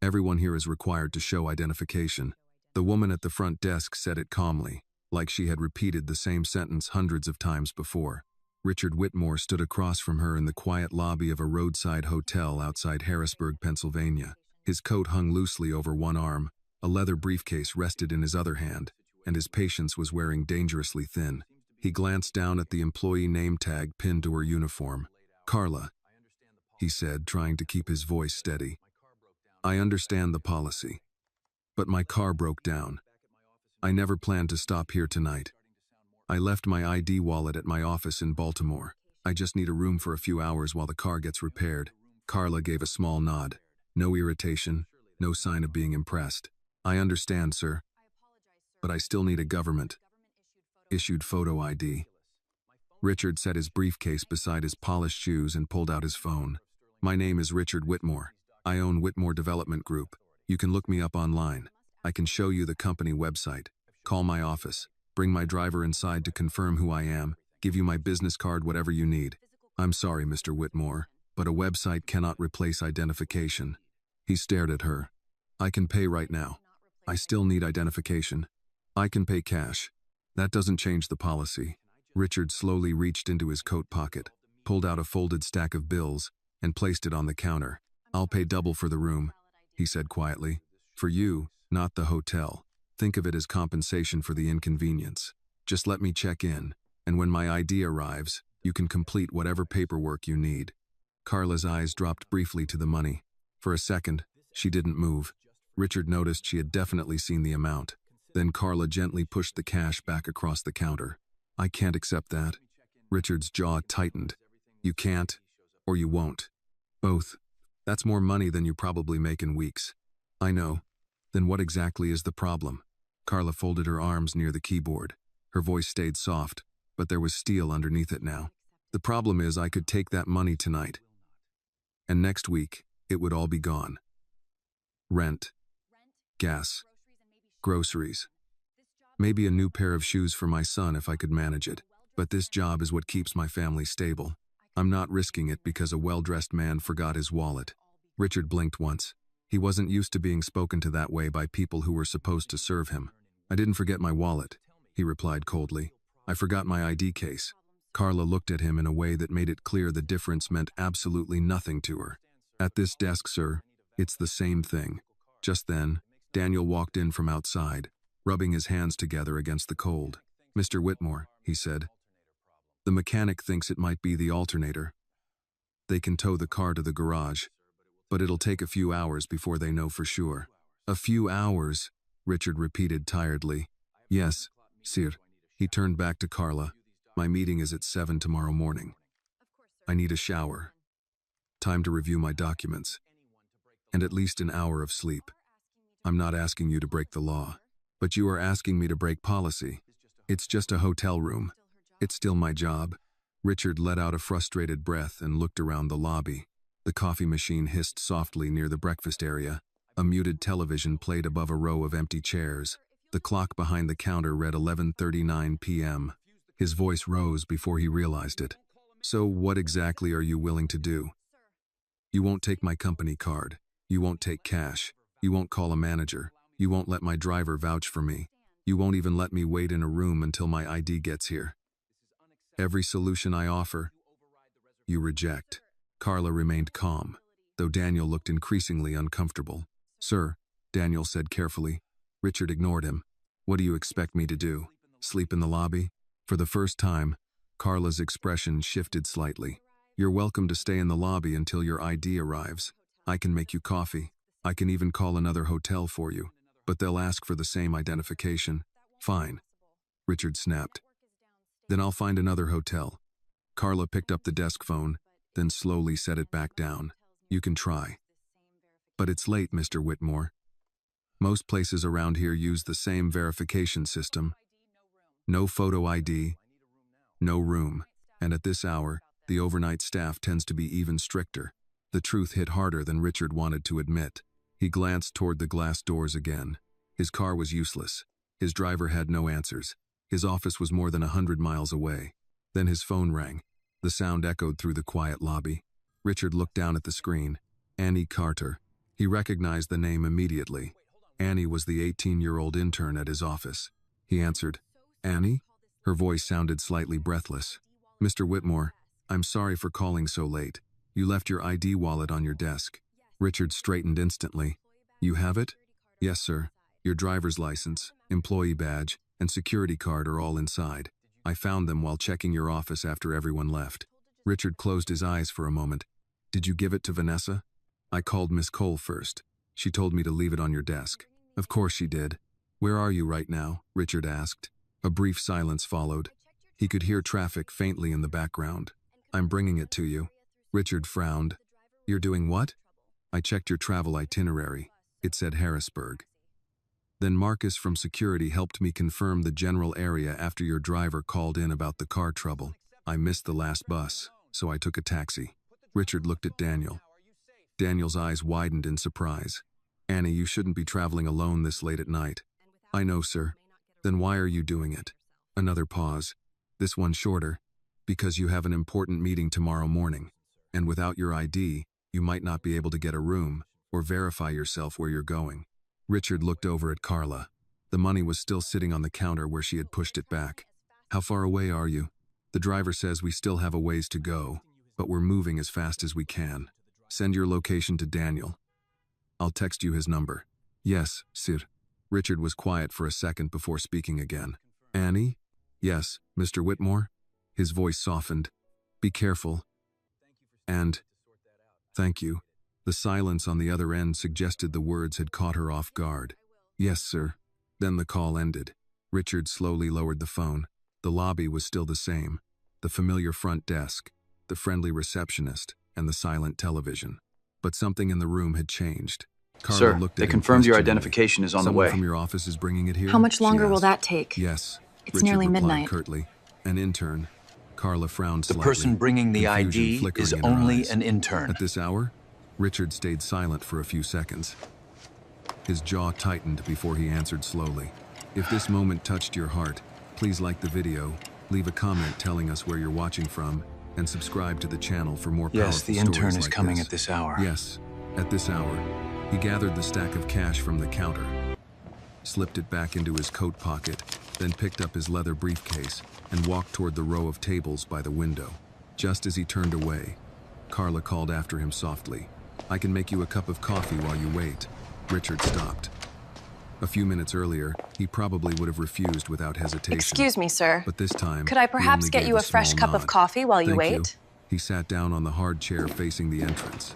Everyone here is required to show identification. The woman at the front desk said it calmly, like she had repeated the same sentence hundreds of times before. Richard Whitmore stood across from her in the quiet lobby of a roadside hotel outside Harrisburg, Pennsylvania. His coat hung loosely over one arm, a leather briefcase rested in his other hand, and his patience was wearing dangerously thin. He glanced down at the employee name tag pinned to her uniform. "Carla," he said, trying to keep his voice steady. "I understand the policy, but my car broke down. I never planned to stop here tonight. I left my ID wallet at my office in Baltimore. I just need a room for a few hours while the car gets repaired." Carla gave a small nod. No irritation, no sign of being impressed. "I understand, sir, but I still need a government-issued photo ID." Richard set his briefcase beside his polished shoes and pulled out his phone. "My name is Richard Whitmore. I own Whitmore Development Group. You can look me up online. I can show you the company website. Call my office. Bring my driver inside to confirm who I am. Give you my business card, whatever you need. I'm sorry, Mr. Whitmore, but a website cannot replace identification." He stared at her. "I can pay right now. I still need identification. I can pay cash. That doesn't change the policy." Richard slowly reached into his coat pocket, pulled out a folded stack of bills, and placed it on the counter. "I'll pay double for the room," he said quietly. "For you, not the hotel. Think of it as compensation for the inconvenience. Just let me check in, and when my ID arrives, you can complete whatever paperwork you need." Carla's eyes dropped briefly to the money. For a second, she didn't move. Richard noticed she had definitely seen the amount. Then Carla gently pushed the cash back across the counter. "I can't accept that." Richard's jaw tightened. "You can't, or you won't. Both. That's more money than you probably make in weeks." "I know. Then what exactly is the problem?" Carla folded her arms near the keyboard. Her voice stayed soft, but there was steel underneath it now. "The problem is I could take that money tonight, and next week, it would all be gone. Rent, gas, groceries. Maybe a new pair of shoes for my son if I could manage it. But this job is what keeps my family stable. I'm not risking it because a well-dressed man forgot his wallet." Richard blinked once. He wasn't used to being spoken to that way by people who were supposed to serve him. "I didn't forget my wallet," he replied coldly. "I forgot my ID case." Carla looked at him in a way that made it clear the difference meant absolutely nothing to her. "At this desk, sir, it's the same thing." Just then, Daniel walked in from outside, rubbing his hands together against the cold. "Mr. Whitmore," he said, "the mechanic thinks it might be the alternator. They can tow the car to the garage, but it'll take a few hours before they know for sure." "A few hours," Richard repeated tiredly. "Yes, sir." He turned back to Carla. "My meeting is at 7 tomorrow morning. I need a shower, time to review my documents, and at least an hour of sleep. I'm not asking you to break the law, but you are asking me to break policy. It's just a hotel room. It's still my job." Richard let out a frustrated breath and looked around the lobby. The coffee machine hissed softly near the breakfast area. A muted television played above a row of empty chairs. The clock behind the counter read 11:39 p.m. His voice rose before he realized it. "So what exactly are you willing to do? You won't take my company card. You won't take cash. You won't call a manager. You won't let my driver vouch for me. You won't even let me wait in a room until my ID gets here. Every solution I offer, you reject." Carla remained calm, though Daniel looked increasingly uncomfortable. "Sir," Daniel said carefully. Richard ignored him. "What do you expect me to do? Sleep in the lobby?" For the first time, Carla's expression shifted slightly. "You're welcome to stay in the lobby until your ID arrives. I can make you coffee. I can even call another hotel for you, but they'll ask for the same identification." "Fine," Richard snapped. "Then I'll find another hotel." Carla picked up the desk phone, then slowly set it back down. "You can try. But it's late, Mr. Whitmore. Most places around here use the same verification system. No photo ID, no room. And at this hour, the overnight staff tends to be even stricter." The truth hit harder than Richard wanted to admit. He glanced toward the glass doors again. His car was useless. His driver had no answers. His office was more than 100 miles away. Then his phone rang. The sound echoed through the quiet lobby. Richard looked down at the screen. Annie Carter. He recognized the name immediately. Annie was the 18-year-old intern at his office. He answered, "Annie?" Her voice sounded slightly breathless. "Mr. Whitmore, I'm sorry for calling so late. You left your ID wallet on your desk." Richard straightened instantly. "You have it?" "Yes, sir. Your driver's license, employee badge, and security card are all inside. I found them while checking your office after everyone left." Richard closed his eyes for a moment. "Did you give it to Vanessa?" "I called Miss Cole first. She told me to leave it on your desk." "Of course she did. Where are you right now?" Richard asked. A brief silence followed. He could hear traffic faintly in the background. "I'm bringing it to you." Richard frowned. "You're doing what?" "I checked your travel itinerary. It said Harrisburg. Then Marcus from security helped me confirm the general area after your driver called in about the car trouble. I missed the last bus, so I took a taxi." Richard looked at Daniel. Daniel's eyes widened in surprise. "Annie, you shouldn't be traveling alone this late at night." "I know, sir." "Then why are you doing it?" Another pause. This one shorter. "Because you have an important meeting tomorrow morning, and without your ID, you might not be able to get a room or verify yourself where you're going." Richard looked over at Carla. The money was still sitting on the counter where she had pushed it back. "How far away are you?" "The driver says we still have a ways to go, but we're moving as fast as we can. Send your location to Daniel. I'll text you his number." "Yes, sir." Richard was quiet for a second before speaking again. "Annie?" "Yes, Mr. Whitmore?" His voice softened. "Be careful. And thank you." The silence on the other end suggested the words had caught her off guard. "Yes, sir." Then the call ended. Richard slowly lowered the phone. The lobby was still the same. The familiar front desk, the friendly receptionist, and the silent television. But something in the room had changed. Carla Sir, looked they at him confirmed your questioningly. identification is on the "Someone way." from your office is bringing it here?" How much she longer will asked. that take? "Yes." It's Richard nearly replied midnight. curtly. "An intern." Carla frowned The slightly. person bringing the confusion ID flickering is in her only eyes. an intern. At this hour? Richard stayed silent for a few seconds. His jaw tightened before he answered slowly. "If this moment touched your heart, please like the video, leave a comment telling us where you're watching from, and subscribe to the channel for more powerful Yes, the stories intern is like coming this. at this hour. Yes, at this hour." He gathered the stack of cash from the counter, slipped it back into his coat pocket, then picked up his leather briefcase and walked toward the row of tables by the window. Just as he turned away, Carla called after him softly, "I can make you a cup of coffee while you wait." Richard stopped. A few minutes earlier, he probably would have refused without hesitation. Excuse me, sir. But this time, Could I he perhaps only get gave you a fresh small cup of nod. coffee while you "Thank wait?" He sat down on the hard chair facing the entrance.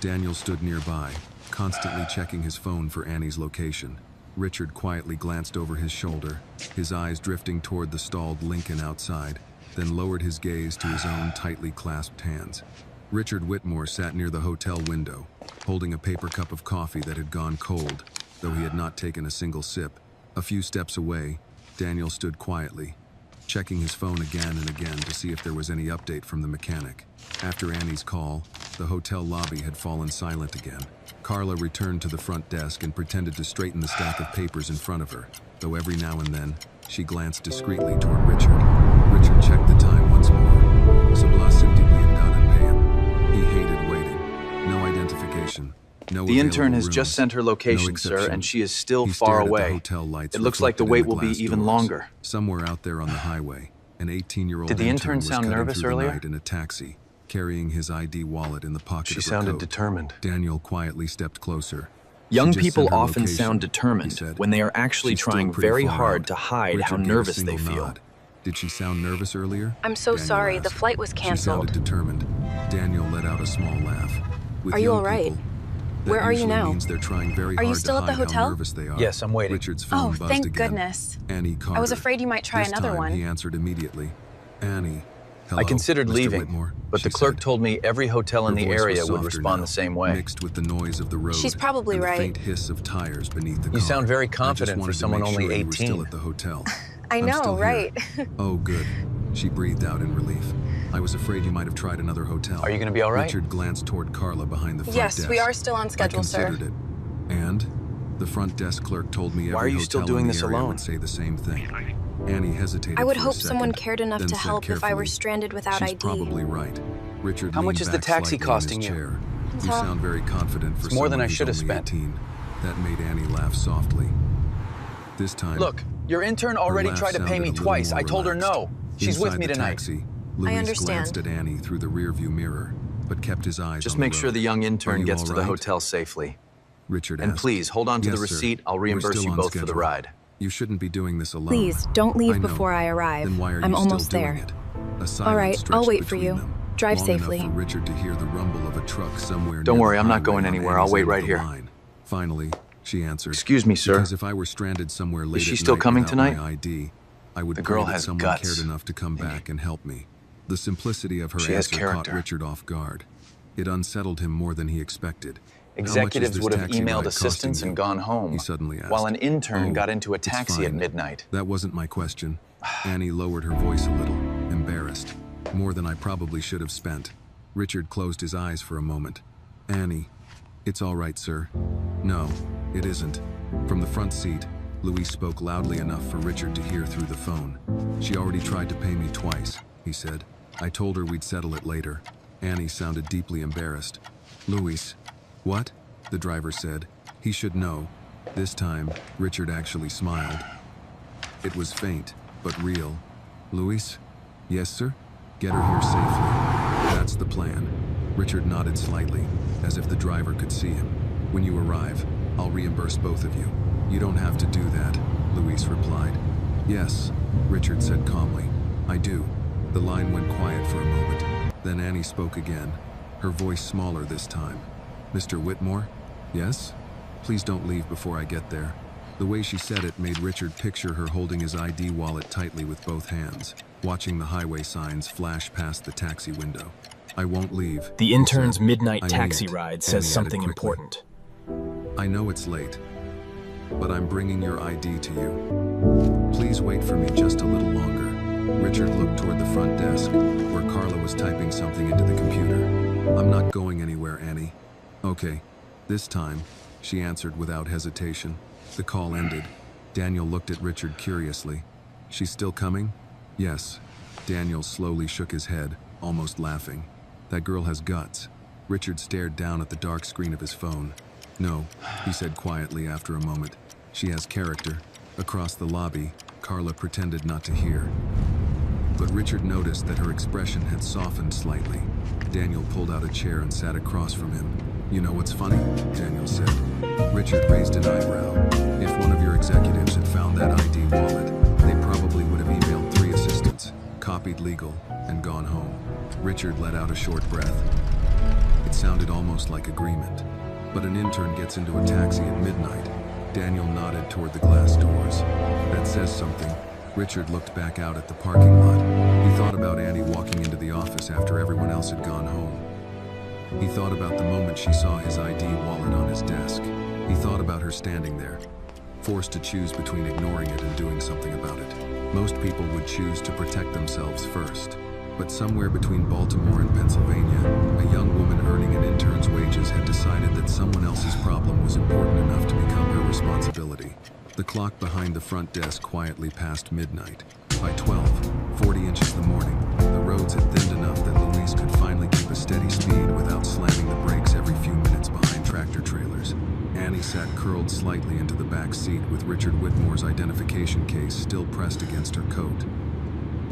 Daniel stood nearby, constantly checking his phone for Annie's location. Richard quietly glanced over his shoulder, his eyes drifting toward the stalled Lincoln outside, then lowered his gaze to his own tightly clasped hands. Richard Whitmore sat near the hotel window, holding a paper cup of coffee that had gone cold, though he had not taken a single sip. A few steps away, Daniel stood quietly, checking his phone again and again to see if there was any update from the mechanic. After Annie's call, the hotel lobby had fallen silent again. Carla returned to the front desk and pretended to straighten the stack of papers in front of her, though every now and then, she glanced discreetly toward Richard. Richard checked the time once more. Sablas simply done and pay him. He hated waiting. No identification. No The intern available has just rooms. sent her location, No sir, exception. and she is still He far stared at the away. hotel lights It looks like the reflected wait in will be glass even doors. longer. Somewhere out there on the highway, an 18-year-old Did the intern was sound cutting nervous through the earlier? night in a taxi, carrying his ID wallet in the pocket She of her sounded coat. determined. Daniel quietly stepped closer. Young She just people sent her often location, sound he determined said. when they are actually She's still trying pretty very far hard out. to hide Richard how gave a nervous they single feel. nod. Did she sound nervous earlier? I'm so Daniel sorry, the asked. flight was She canceled. sounded determined. Daniel let out a small laugh. With Are you young all right? people, that Where are you usually now? means they're trying very Are you hard still to at the hide hotel? how nervous they are. Yes, I'm waiting. Richard's phone Oh, buzzed thank again. goodness. Annie Carter. I was afraid you might try This another time, one. He answered immediately. Annie. Hello, I considered Mr. leaving, Whitmore, but the she clerk said. told me every hotel in Her the voice was area would softer respond now, the same way. mixed with the noise of the road. She's probably and the right. faint hiss of tires beneath the car. You sound very I just confident for wanted to someone make only sure you were 18. still at the hotel. I I'm know, still here. right? Oh, good. She breathed out in relief. I was afraid you might have tried another hotel. Are you gonna be all right? Richard glanced toward Carla behind the front Yes, desk. we are still on schedule, I sir. considered it. And? The front desk clerk told me every Why are you hotel still doing in the this area alone? would say the same thing. Annie hesitated I would for a hope second, someone cared enough then to said help if I were carefully, stranded without She's ID. probably right. Richard How much leaned is the back taxi slightly in costing his you? chair. You sound very confident for It's more than someone I who's should have only spent. 18. That made Annie laugh softly. This time, Look, your intern her already laugh tried to pay sounded me a little twice. more I told her relaxed. no. She's Inside with me the tonight. taxi, Luis understand. glanced at Annie through the rearview mirror, but kept his eyes Just on make the sure road. the young Are intern you gets all to the right? hotel safely. Richard And asked. please, hold on to the Yes, sir. receipt. I'll We're reimburse still you on both for the schedule. ride. You shouldn't be doing this alone. Please, don't leave I know. before I arrive. Then why are I'm you almost still doing there. it? A silence All right, I'll stretched wait for between you. them, Drive long safely. enough for Richard to hear the rumble of a truck somewhere Don't near worry, the I'm not highway going on anywhere. I'll Annie's wait end of right the here. line. Finally, she answered. Excuse me, sir. Because if I were stranded somewhere late she at still night coming without tonight? my ID, I would The pray girl that has someone guts. cared enough to come back and help me. The simplicity of her She has answer caught character. Richard off guard. It unsettled him more than he expected. Executives this would have taxi emailed ride costing assistants you? and gone home, He suddenly asked. while an intern Oh, got into a it's taxi at fine. midnight. That wasn't my question. Annie lowered her voice a little, embarrassed. More than I probably should have spent. Richard closed his eyes for a moment. Annie, it's all right, sir. No, it isn't. From the front seat, Louise spoke loudly enough for Richard to hear through the phone. She already tried to pay me twice, he said. I told her we'd settle it later. Annie sounded deeply embarrassed. Louise, what? The driver said. He should know. This time, Richard actually smiled. It was faint, but real. Louise? Yes, sir? Get her here safely. That's the plan. Richard nodded slightly, as if the driver could see him. When you arrive, I'll reimburse both of you. You don't have to do that, Louise replied. Yes, Richard said calmly. I do. The line went quiet for a moment. Then Annie spoke again, her voice smaller this time. Mr. Whitmore? Yes? Please don't leave before I get there. The way she said it made Richard picture her holding his ID wallet tightly with both hands, watching the highway signs flash past the taxi window. I won't leave. The he intern's said. midnight I taxi mean it, ride Annie says added something quickly. important. I know it's late, but I'm bringing your ID to you. Please wait for me just a little longer. Richard looked toward the front desk, where Carla was typing something into the computer. I'm not going anywhere, Annie. Okay, this time, she answered without hesitation. The call ended. Daniel looked at Richard curiously. She's still coming? Yes. Daniel slowly shook his head, almost laughing. That girl has guts. Richard stared down at the dark screen of his phone. No, he said quietly after a moment. She has character. Across the lobby, Carla pretended not to hear. But Richard noticed that her expression had softened slightly. Daniel pulled out a chair and sat across from him. You know what's funny? Daniel said. Richard raised an eyebrow. If one of your executives had found that ID wallet, they probably would have emailed 3 assistants, copied legal, and gone home. Richard let out a short breath. It sounded almost like agreement. But an intern gets into a taxi at midnight. Daniel nodded toward the glass doors. That says something. Richard looked back out at the parking lot. He thought about Annie walking into the office after everyone else had gone home. He thought about the moment she saw his ID wallet on his desk. He thought about her standing there, forced to choose between ignoring it and doing something about it. Most people would choose to protect themselves first. But somewhere between Baltimore and Pennsylvania, a young woman earning an intern's wages had decided that someone else's problem was important enough to become her responsibility. The clock behind the front desk quietly passed midnight. By 12:40 in the morning, the roads had thinned enough that Louise could finally keep a steady speed without slamming the brakes every few minutes behind tractor trailers. Annie sat curled slightly into the back seat with Richard Whitmore's identification case still pressed against her coat.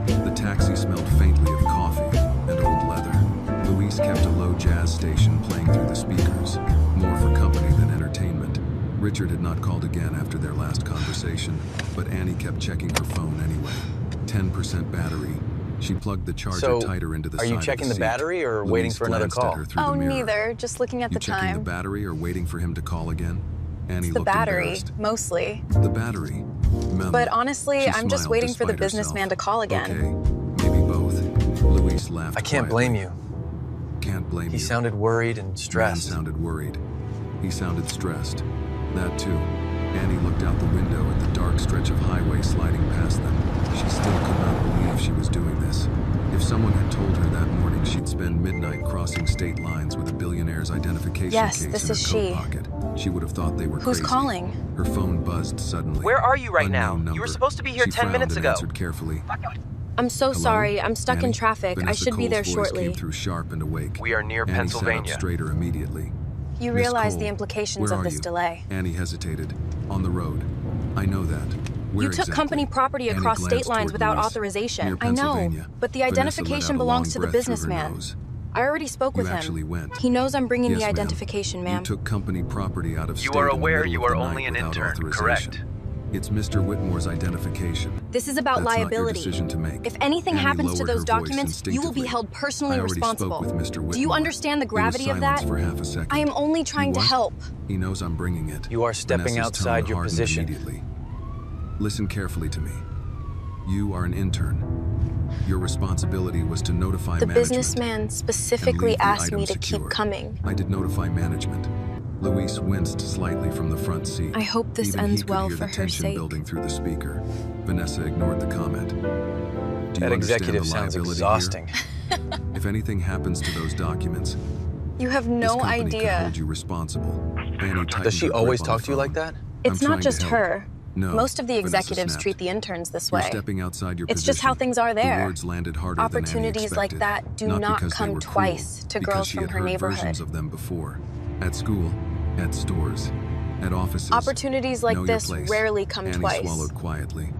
The taxi smelled faintly of coffee and old leather. Louise kept a low jazz station playing through the speakers, more for company than entertainment. Richard had not called again after their last conversation, but Annie kept checking her phone anyway. 10% battery. She plugged the charger tighter into the side of the seat. Are you checking the battery or waiting for another glanced at call? her through Oh, the mirror. neither. Just looking at You the checking the time. battery or waiting for him to call again? Annie It's the looked battery, embarrassed. mostly. The battery. But honestly, She I'm just smiled waiting for the despite businessman herself. to call again. Okay, maybe both. Louise laughed I can't quietly. blame you. Can't blame He you. sounded worried and Man stressed. sounded worried. He sounded stressed. That too. Annie looked out the window at the dark stretch of highway sliding past them. She still could not believe she was doing this. If someone had told her that morning she'd spend midnight crossing state lines with a billionaire's identification Yes, case this in her is coat she. pocket, she would have thought they were Who's crazy. calling? Her phone buzzed suddenly. Where are you right now? Unknown You were number. supposed to be here She 10 frowned minutes and ago. answered carefully. I'm so Hello? sorry. I'm stuck in Annie? traffic. I Vanessa should be Cole's there voice shortly. came through sharp and awake. We are near Annie Pennsylvania. sat up straighter immediately. You Miss realize Cole, the implications where of are this you? delay. Annie hesitated. On the road. I know that. Where You took exactly? company property Annie across state glanced lines toward without Louise. authorization. Near I know, Pennsylvania. but the Vanessa let identification out a belongs long to the breath through her businessman. nose. I already spoke You with actually him. went. He knows I'm bringing Yes, the ma'am. identification, You ma'am. took company property out of You state are in the aware middle you of are the only night an without intern, authorization. correct? It's Mr. Whitmore's identification. This is about That's not your liability. decision to make. If anything Annie happens to lowered those her voice documents, you will be instinctively. held personally I already responsible. spoke with Mr. Whitmore. Do you understand the gravity There of was silence that? for half a second. I am only trying to what? help. He knows I'm bringing it. You are stepping Vanessa's outside tone your hardened position. Immediately. Listen carefully to me. You are an intern. Your responsibility was to notify The management businessman and specifically leave the asked item me to secure. keep coming. I did notify management. Louise winced slightly from the front seat. I hope this Even ends he could well hear for the her tension sake. building through the speaker. Vanessa ignored the comment. Do you That understand executive the sounds liability exhausting. here? If anything happens to those documents, You have this no company could idea. hold you responsible. Annie tightened Does she her always grip on talk the to you like phone. that? It's I'm not trying to just help. her. No, Most of the Vanessa executives snapped. treat the interns this You're way. stepping outside your It's position. just how things are there. The words landed harder Opportunities than Annie like expected. that do not not because they come were twice cruel, to because girls she from had her heard neighborhood. versions of them before. At school, at stores, at offices. Opportunities like Know your this place. rarely come Annie twice. swallowed quietly.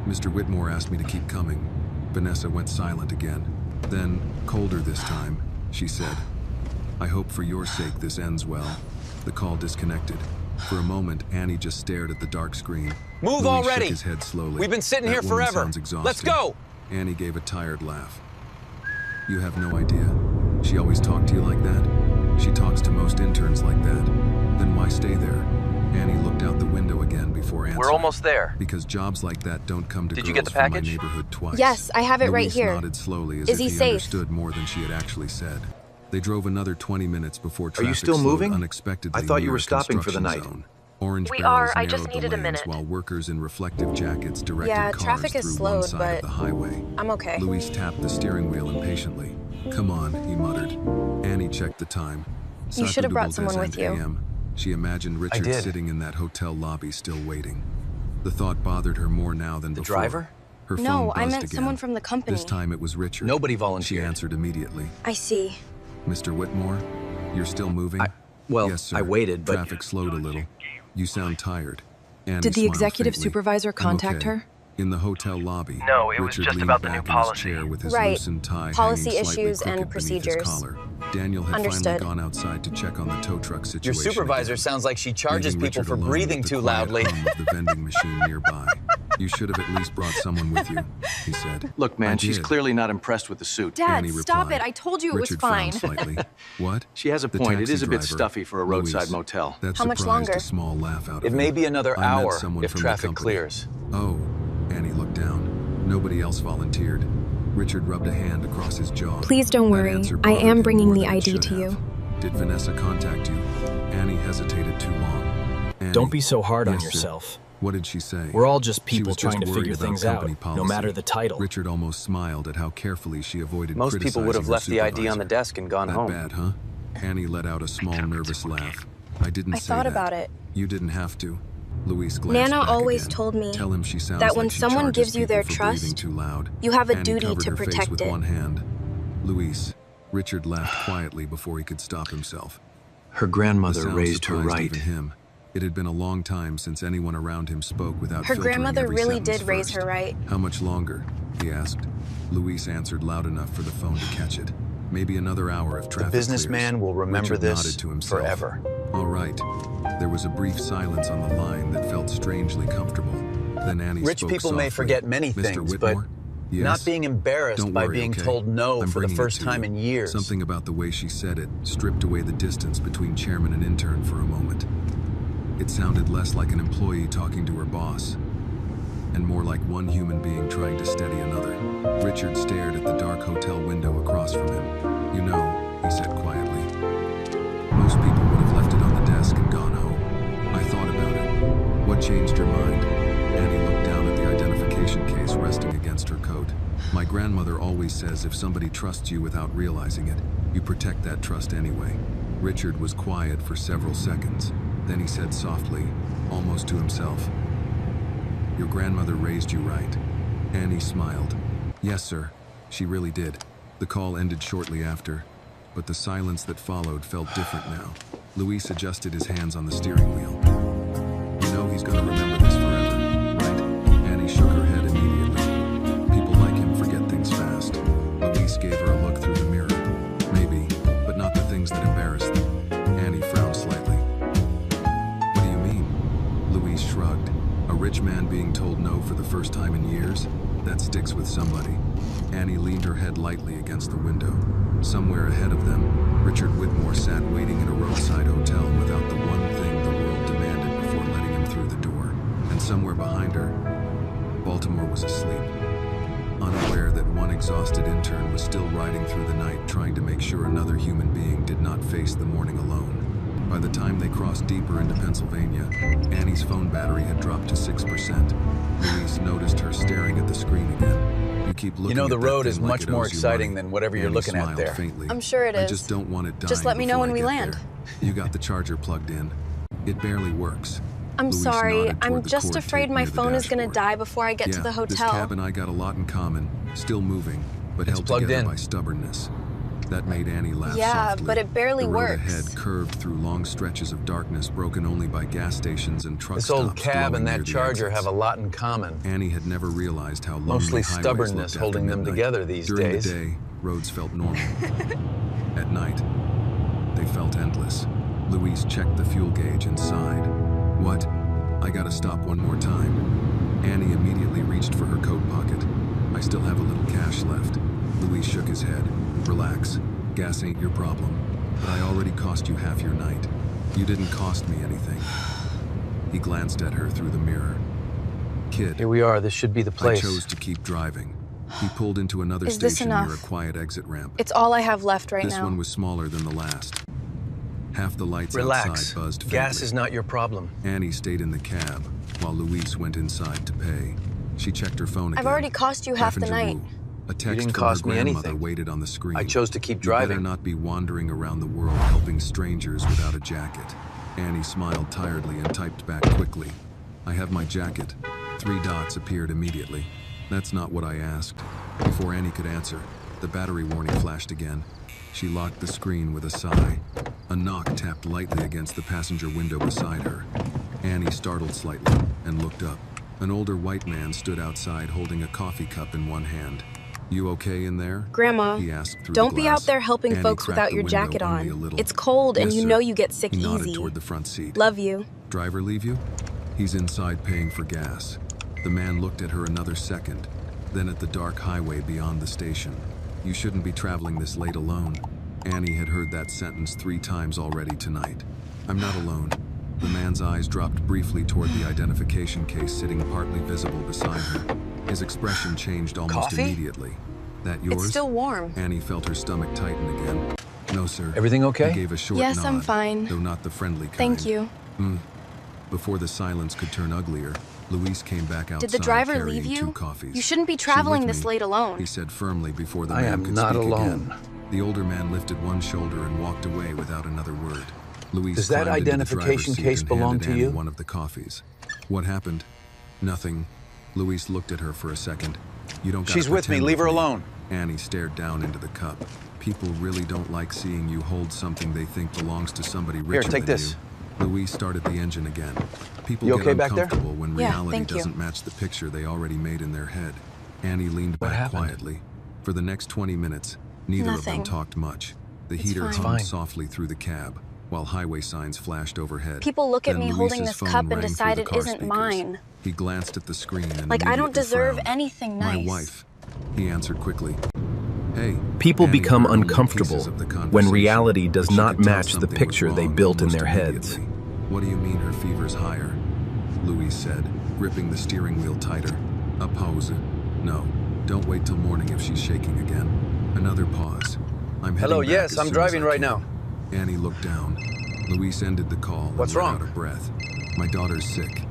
Mr. Whitmore asked me to keep coming. Vanessa went silent again. Then, colder this time, she said, I hope for your sake this ends well. The call disconnected. For a moment, Annie just stared at the dark screen. Move Louis already! shook his head slowly. We've been sitting That here woman forever. sounds exhausting. Let's go! Annie gave a tired laugh. You have no idea. She always talked to you like that? She talks to most interns like that. Then why stay there? Annie looked out the window again before answering. We're almost there. Because jobs like that don't come to Did girls you get the from my package? neighborhood twice. Yes, I have it right Louise here. nodded slowly as Is if he he safe? understood more than she had actually said. They drove another 20 minutes before traffic still slowed moving? unexpectedly I thought you near were a stopping for the construction night. zone. Orange We barrels are. I just narrowed the needed a lanes minute. while workers in reflective jackets directed Yeah, cars traffic is through one slowed, side but of the highway. I'm okay. Louis tapped the steering wheel impatiently. Come on, he muttered. Annie checked the time. You should have brought Sacre someone with you. AM. She imagined Richard did. sitting in that hotel lobby still waiting. The thought bothered her more now than The before. driver? Her phone No, I buzzed meant again. someone from the company. This time it was Richard. Nobody She volunteered. answered immediately. I see. Mr. Whitmore, you're still moving? Well, yes, sir. I waited, but... Traffic slowed a little. You sound tired. Annie Did the smiled executive faintly. supervisor I'm contact okay. her? In the hotel lobby, No, it was Richard just leaned about the back new in his policy. chair with his Right. loosened tie Policy hanging slightly issues and crooked beneath his procedures. collar. Daniel had Understood. finally gone outside to check on the tow truck Your situation. supervisor again, sounds like she charges leaving people Richard for alone breathing with the too quiet loudly. hum of the vending machine nearby. You should have at least brought someone with you, he said. Look, man, I she's did. clearly not impressed with the suit. Dad, Annie stop replied. it. I told you it Richard was fine. frowned slightly. What? She has a The point. It taxi is a bit driver, stuffy for a roadside Louise. motel. That How much surprised longer? a small laugh out of It him. may be another I met hour someone if from the traffic company. clears. Oh, Annie looked down. Nobody else volunteered. Richard rubbed a hand across his jaw. Please don't That worry. answer I bothered am him bringing more the than it ID should to you. have. Did Vanessa contact you? Annie hesitated too long. Annie, Don't be so hard on yes, sir. yourself. What did she say? We're all just She people was just trying to worried figure about things out, company no policy. matter the title. Richard almost smiled at how carefully she avoided Most people would have criticizing left her the ID on the supervisor. desk and gone That home. bad, huh? Annie let out a small, nervous laugh. I didn't I say thought that. about it. You didn't have to. Louise glanced Nana back always again. told me Tell him she sounds that when like she someone charges gives you people their for trust, breathing too loud. you have a Annie duty covered to her face protect with it. one hand. Louise, Richard laughed quietly before he could stop himself. Her The grandmother sound raised her surprised right. even him. It had been a long time since anyone around him spoke without Her filtering grandmother every really sentence did raise first. her right. How much longer? He asked. Louise answered loud enough for the phone to catch it. Maybe another hour if The traffic businessman clears. will remember Richard this nodded to himself. forever. All right. There was a brief silence on the line that felt strangely comfortable. Then Annie Rich spoke people may softly. forget many Mr. things, Whitmore? but Yes? not being embarrassed Don't by worry, being okay? told no I'm for the bringing it first to time you. in years. Something about the way she said it stripped away the distance between chairman and intern for a moment. It sounded less like an employee talking to her boss, and more like one human being trying to steady another. Richard stared at the dark hotel window across from him. You know, he said quietly, most people would have left it on the desk and gone home. I thought about it. What changed your mind? Annie looked down at the identification case resting against her coat. My grandmother always says if somebody trusts you without realizing it, you protect that trust anyway. Richard was quiet for several seconds. Then he said softly, almost to himself, your grandmother raised you right. Annie smiled. Yes, sir. She really did. The call ended shortly after, but the silence that followed felt different now. Luis adjusted his hands on the steering wheel. You know he's gonna remember this forever, right? Annie shook her head immediately. People like him forget things fast. Luis gave her a look through the mirror. Maybe, but not the things that embarrassed them. Annie frowned slightly. What do you mean? Luis shrugged. A rich man being told no for the first time in years? That sticks with somebody. Annie leaned her head lightly against the window. Somewhere ahead of them, Richard Whitmore sat waiting in a roadside hotel without the one thing the world demanded before letting him through the door. And somewhere behind her, Baltimore was asleep, unaware that one exhausted intern was still riding through the night trying to make sure another human being did not face the morning alone. By the time they crossed deeper into Pennsylvania, Annie's phone battery had dropped to 6%. Luis noticed her staring at the screen again. You keep looking You know, the at that road thing is like much it more owes you exciting money. than whatever you're Annie looking at smiled there. faintly. I'm sure it I is. just don't want it dying Just let me know before when I we get land. there. You got the charger plugged in. It barely works. I'm Luis sorry. nodded I'm toward the just cord afraid taped my near the phone is gonna dashboard. die before I get to the This hotel. cab and I got a lot in common. Still moving, but It's held plugged together in. by stubbornness. That made Annie laugh Yeah, softly. but it barely the road works. ahead curved through long stretches of darkness broken only by gas stations and truck This stops old cab glowing and near that the charger exits. have a lot in common. Annie had never realized how lonely Mostly highways stubbornness looked after holding them midnight. together these During days. the day, roads felt normal. At night, they felt endless. Luis checked the fuel gauge and sighed. What? I gotta stop one more time. Annie immediately reached for her coat pocket. I still have a little cash left. Luis shook his head. Relax. Gas ain't your problem. But I already cost you half your night. You didn't cost me anything. He glanced at her through the mirror. Kid, Here we are. This should be the I place. chose to keep driving. He pulled into another Is this station near a enough? quiet exit ramp. It's all I have left right This now. one was smaller than the last. Half the lights Relax. outside buzzed faintly. Gas is not your problem. Annie stayed in the cab, while Luis went inside to pay. She checked her phone again. I've already cost you half the Passenger night. Wu. A text didn't from her cost me grandmother anything. waited on the screen. I chose to keep You better driving. not be wandering around the world helping strangers without a jacket. Annie smiled tiredly and typed back quickly. I have my jacket. 3 dots appeared immediately. That's not what I asked. Before Annie could answer, the battery warning flashed again. She locked the screen with a sigh. A knock tapped lightly against the passenger window beside her. Annie startled slightly and looked up. An older white man stood outside holding a coffee cup in one hand. You okay in there? Grandma, He asked through don't the be glass. out there helping Annie folks cracked without the your window jacket only a on. little. It's cold and Yes, you sir. know you get sick He nodded easy. toward the front seat. Love you. Driver leave you? He's inside paying for gas. The man looked at her another second, then at the dark highway beyond the station. You shouldn't be traveling this late alone. Annie had heard that sentence 3 times already tonight. I'm not alone. The man's eyes dropped briefly toward the identification case sitting partly visible beside her. His expression changed almost Coffee? immediately. That yours? It's still warm. Annie felt her stomach tighten again. No, sir. Everything okay? He gave a short Yes, nod, I'm fine. though not the friendly kind. Thank you. Before the silence could turn uglier, Luis came back outside Did the driver carrying leave 2 you? coffees. You shouldn't be "She traveling with this me," late alone. he said firmly before the I man am could not speak alone. again. The older man lifted one shoulder and walked away without another word. Luis Does that climbed into the identification driver's seat case and belong handed to Annie you? one of the coffees. What happened? Nothing. Luis looked at her for a second. You don't gotta She's with me. pretend Leave her with me." alone. Annie stared down into the cup. People really don't like seeing you hold something they think belongs to somebody richer take than this. you. Luis started the engine again. People You get okay back there? uncomfortable when Yeah, reality thank you. doesn't match the picture they already made in their head. Annie leaned What back happened? quietly. For the next 20 minutes, neither of Nothing. them talked much. The It's heater fine. hummed Fine. softly through the cab, while highway signs flashed overhead. People look at Then me holding Luis's this phone cup and rang through decide the it car isn't speakers. mine. He glanced at the screen and Like I don't immediately deserve frowned. anything nice. My wife, he answered quickly. Hey. People Annie become heard only uncomfortable pieces of the when conversation, reality does but she not could tell match the something picture was they wrong built in almost their heads. immediately. What do you mean her fever's higher? Luis said, gripping the steering wheel tighter. A pause. No, don't wait till morning if she's shaking again. Another pause. I'm heading Hello, back yes, as I'm soon driving as I right can. now. Annie looked down. Luis ended the call. What's and let wrong? out of breath. My daughter's sick.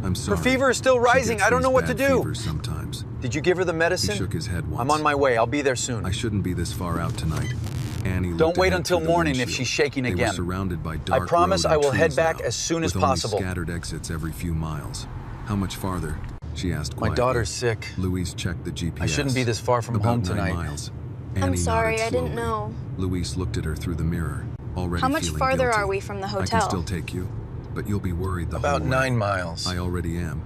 I'm sorry. fever is still She rising. gets I don't know these what to bad do. fevers sometimes. Did you give her the He medicine? shook his head once. I'm on my way. I'll be there soon. I shouldn't be this far out tonight. Annie looked Don't wait ahead until through the morning if windshield. she's shaking They again. were surrounded by dark promise road I and will head trees back now, as soon as with only possible. scattered exits every few miles. How much farther? She asked My quietly. daughter's sick. Louise checked the GPS. I shouldn't be this far from About home 9 tonight. miles. I'm Annie sorry, nodded I didn't slowly. know. Louise looked at her through the mirror, already How much feeling farther guilty. are we from the I can hotel? still take you, but you'll be worried the About whole way. 9 miles. I already am.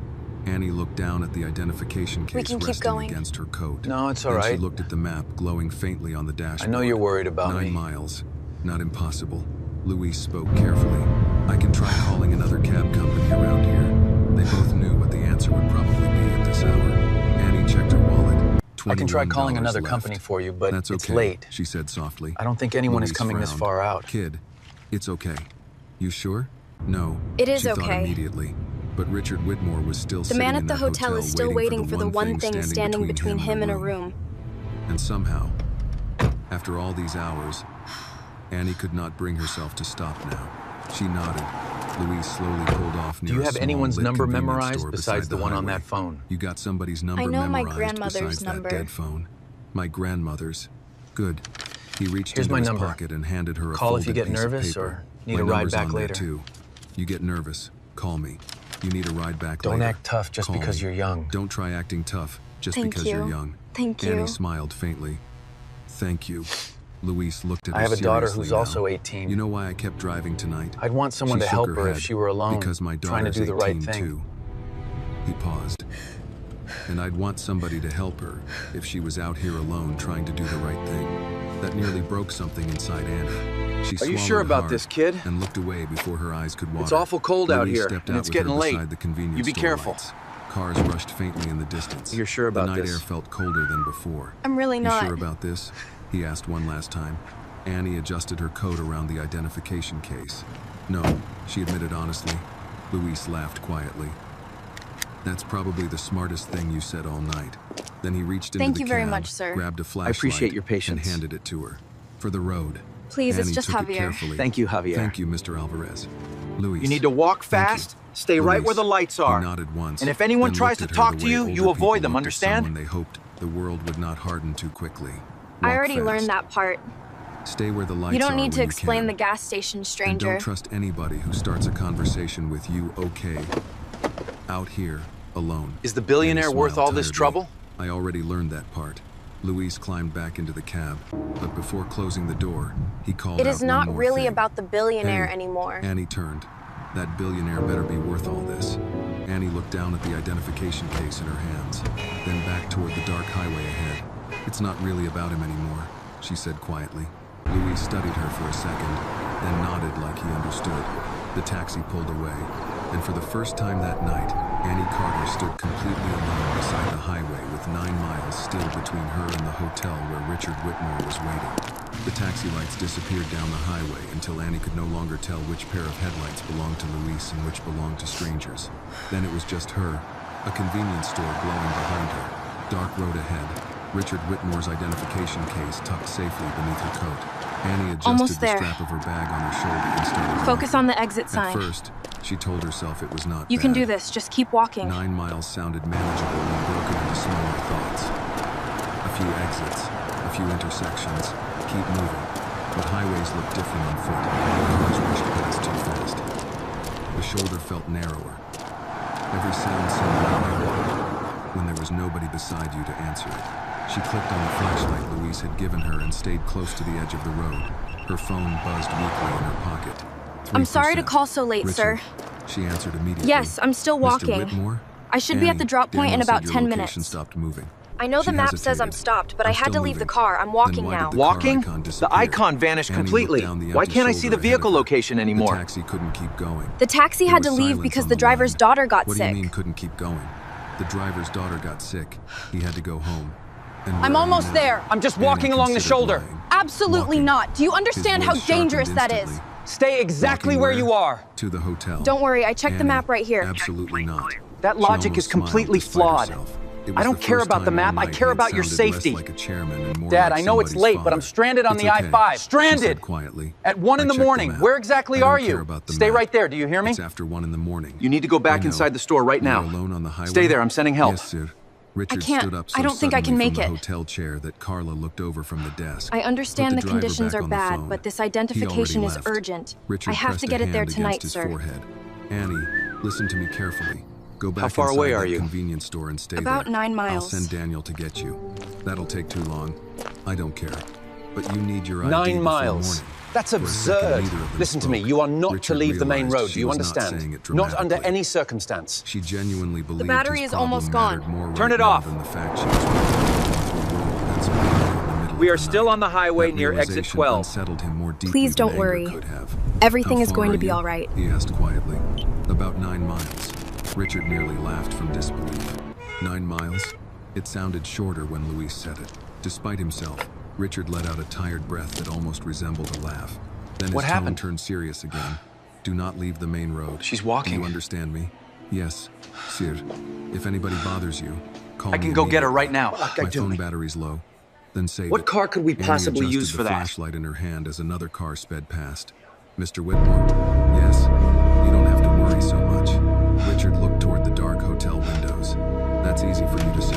Annie looked down at the identification We case can keep resting going. against her coat. No, it's all Then right. she looked at the map glowing faintly on the dashboard. I know you're worried about 9 me. miles. Not impossible. Louise spoke carefully. I can try calling another cab company around here. They both knew what the answer would probably be at this hour. Annie checked her wallet. I can try calling $21 another left. company for you, but That's it's okay, late. she said softly. I don't think anyone is Louise coming this frowned. far out. Kid, it's okay. You sure? No. It is she thought okay. immediately. But Richard Whitmore was still The sitting man in at the that hotel is still waiting for the one thing standing between him and a room. And somehow, after all these hours, Annie could not bring herself to stop now. She nodded. Louise slowly pulled off near Do you a have small anyone's lit number convenience memorized store besides beside the one on highway. that phone? You got somebody's number I know my memorized grandmother's besides number. that dead phone. My grandmother's. Good. He reached Here's into my his number. pocket and handed her a Call if you folded get piece of nervous paper. or need My a ride number's back on there, later. too. You get nervous, call me. You need a ride back Don't later. act tough just Call because me. you're young. Don't try acting tough just Thank because you. you're young. Thank you. Annie smiled faintly. Thank you. Louise looked at her I have a daughter seriously who's now. also 18. You know why I kept driving tonight? I'd want someone She to shook help her her if head. she were alone, Because my trying to daughter's do the right 18 thing. too. He paused. And I'd want somebody to help her if she was out here alone trying to do the right thing. That nearly broke something inside Annie. She Are you swallowed sure about hard this, kid? and looked away before her eyes could water. It's awful cold out Louise here, stepped and out it's with getting her late. beside the convenience You be store careful. lights. Cars rushed faintly in the distance. You're sure about the night this? air felt colder than before. I'm really You not. sure about this? He asked one last time. Annie adjusted her coat around the identification case. No, she admitted honestly. Louise laughed quietly. That's probably the smartest thing you said all night. Then he reached into Thank the you very cab, much, sir. grabbed a flashlight, appreciate your patience. and handed it to her. For the road. Please, it's Annie just took Javier. it carefully. Thank you, Javier. Thank you, Mr. Alvarez. Louise. You need to walk Thank fast, you. stay right Louise. where the lights are. He nodded once, And if anyone then tries looked to at her talk the to way you, older you people avoid them, looked at understand? someone they hoped the world would not harden too quickly. I Walk already fast. learned that part. Stay where the lights You don't are need to when you explain can. the gas station, And stranger. don't trust anybody who starts a conversation with you, okay? Out here, alone. Is the billionaire Annie worth smiled all this tiredly. trouble? I already learned that part. Louise climbed back into the cab, but before closing the door, he called It out is one not more really thing. about the billionaire Hey. anymore. Annie turned. That billionaire better be worth all this. Annie looked down at the identification case in her hands, then back toward the dark highway ahead. It's not really about him anymore, she said quietly. Louise studied her for a second, then nodded like he understood. The taxi pulled away, and for the first time that night, Annie Carter stood completely alone beside the highway with 9 miles still between her and the hotel where Richard Whitmore was waiting. The taxi lights disappeared down the highway until Annie could no longer tell which pair of headlights belonged to Louise and which belonged to strangers. Then it was just her, a convenience store glowing behind her. Dark road ahead, Richard Whitmore's identification case tucked safely beneath her coat. Annie adjusted Almost the there. strap of her bag on her shoulder and started Focus walking. on the exit At sign. first, she told herself it was not You can bad. do this. Just keep walking. 9 miles sounded manageable when broken into smaller thoughts. A few exits, a few intersections, keep moving. But highways look different on foot. Cars rushed past too fast. The shoulder felt narrower. Every sound seemed louder when there was nobody beside you to answer it. She clicked on the flashlight Louise had given her and stayed close to the edge of the road. Her phone buzzed weakly in her pocket. I'm sorry to 3%. call so late, Richard. sir. She answered immediately. Yes, I'm still Mr. walking. Whitmore? I should be at the Annie, drop point in Daniel about said your 10 location minutes. stopped moving. I know the She map says I'm hesitated. stopped, but I I'm had to still leave the moving. car. I'm Then walking why did now. the car Walking? icon The disappear? icon vanished Annie looked completely. down the Why empty can't I see shoulder the ahead of vehicle her. location anymore? The taxi couldn't keep going. The taxi There had to was leave silence because on the driver's line. daughter got What sick. do you mean couldn't keep going? The driver's daughter got sick. He had to go home. And where I'm are you almost now? there. I'm just Annie walking along the considered shoulder. lying. Absolutely Walking. not. Do you understand His how voice dangerous sharpened that is? instantly. Stay exactly Walking where you are. To the hotel. Don't worry, I checked the Annie, map right here. Absolutely not. That She logic almost is completely smiled despite flawed. herself. It I was don't the care first about the time map, all I night care he about your sounded less safety. like a chairman and more Dad, like I know it's somebody's late, but I'm father. stranded on It's the okay, I-5. she Stranded! said quietly. At 1 I in the checked morning. map. Where exactly I don't are care you? about the Stay map. right there. Do you hear me? It's after 1 in the morning. You need to go back I know. inside the store right You're now. alone on the highway? Stay there. I'm sending help. Yes, sir. Richard can't. stood up so I don't think I can suddenly make from it. the hotel chair that Carla looked over from the desk. I understand Put the driver conditions back are on the bad, phone. but this He identification already is left. urgent. Richard I have pressed to a get it there hand tonight, against his sir. forehead. Annie, listen to me carefully. Go back How far inside away that are you? convenience store and stay About there. 9 miles. I'll send Daniel to get you. That'll take too long. I don't care. But you need your ID 9 before miles. morning. That's For a second, absurd. neither of them Listen to me, spoke. you are not Richard to leave the main realized road, she do you was not saying understand? it Not under dramatically. any circumstance. She genuinely believed battery his is almost problem gone. mattered more Turn right it now off. than the fact she was walking into a world that's in the middle We of are the still night. on the highway That near exit realization 12. unsettled him more deeply Please than don't anger worry. could have. Everything How is far going are to be you? all right. He asked quietly. About 9 miles. Richard nearly laughed from disbelief. 9 miles? It sounded shorter when Luis said it. Despite himself, Richard let out a tired breath that almost resembled a laugh. Then his What tone happened? turned serious again. Do not leave the main road. She's Do walking. you understand me? Yes, Sir. If anybody bothers you, call me I can go get her right now. My phone battery's low. Then save What it. car could we Annie possibly adjusted use the for that? flashlight in her hand as another car sped past. Mr. Whitmore. Yes? You don't have to worry so much. Richard looked toward the dark hotel windows. That's easy for you to say.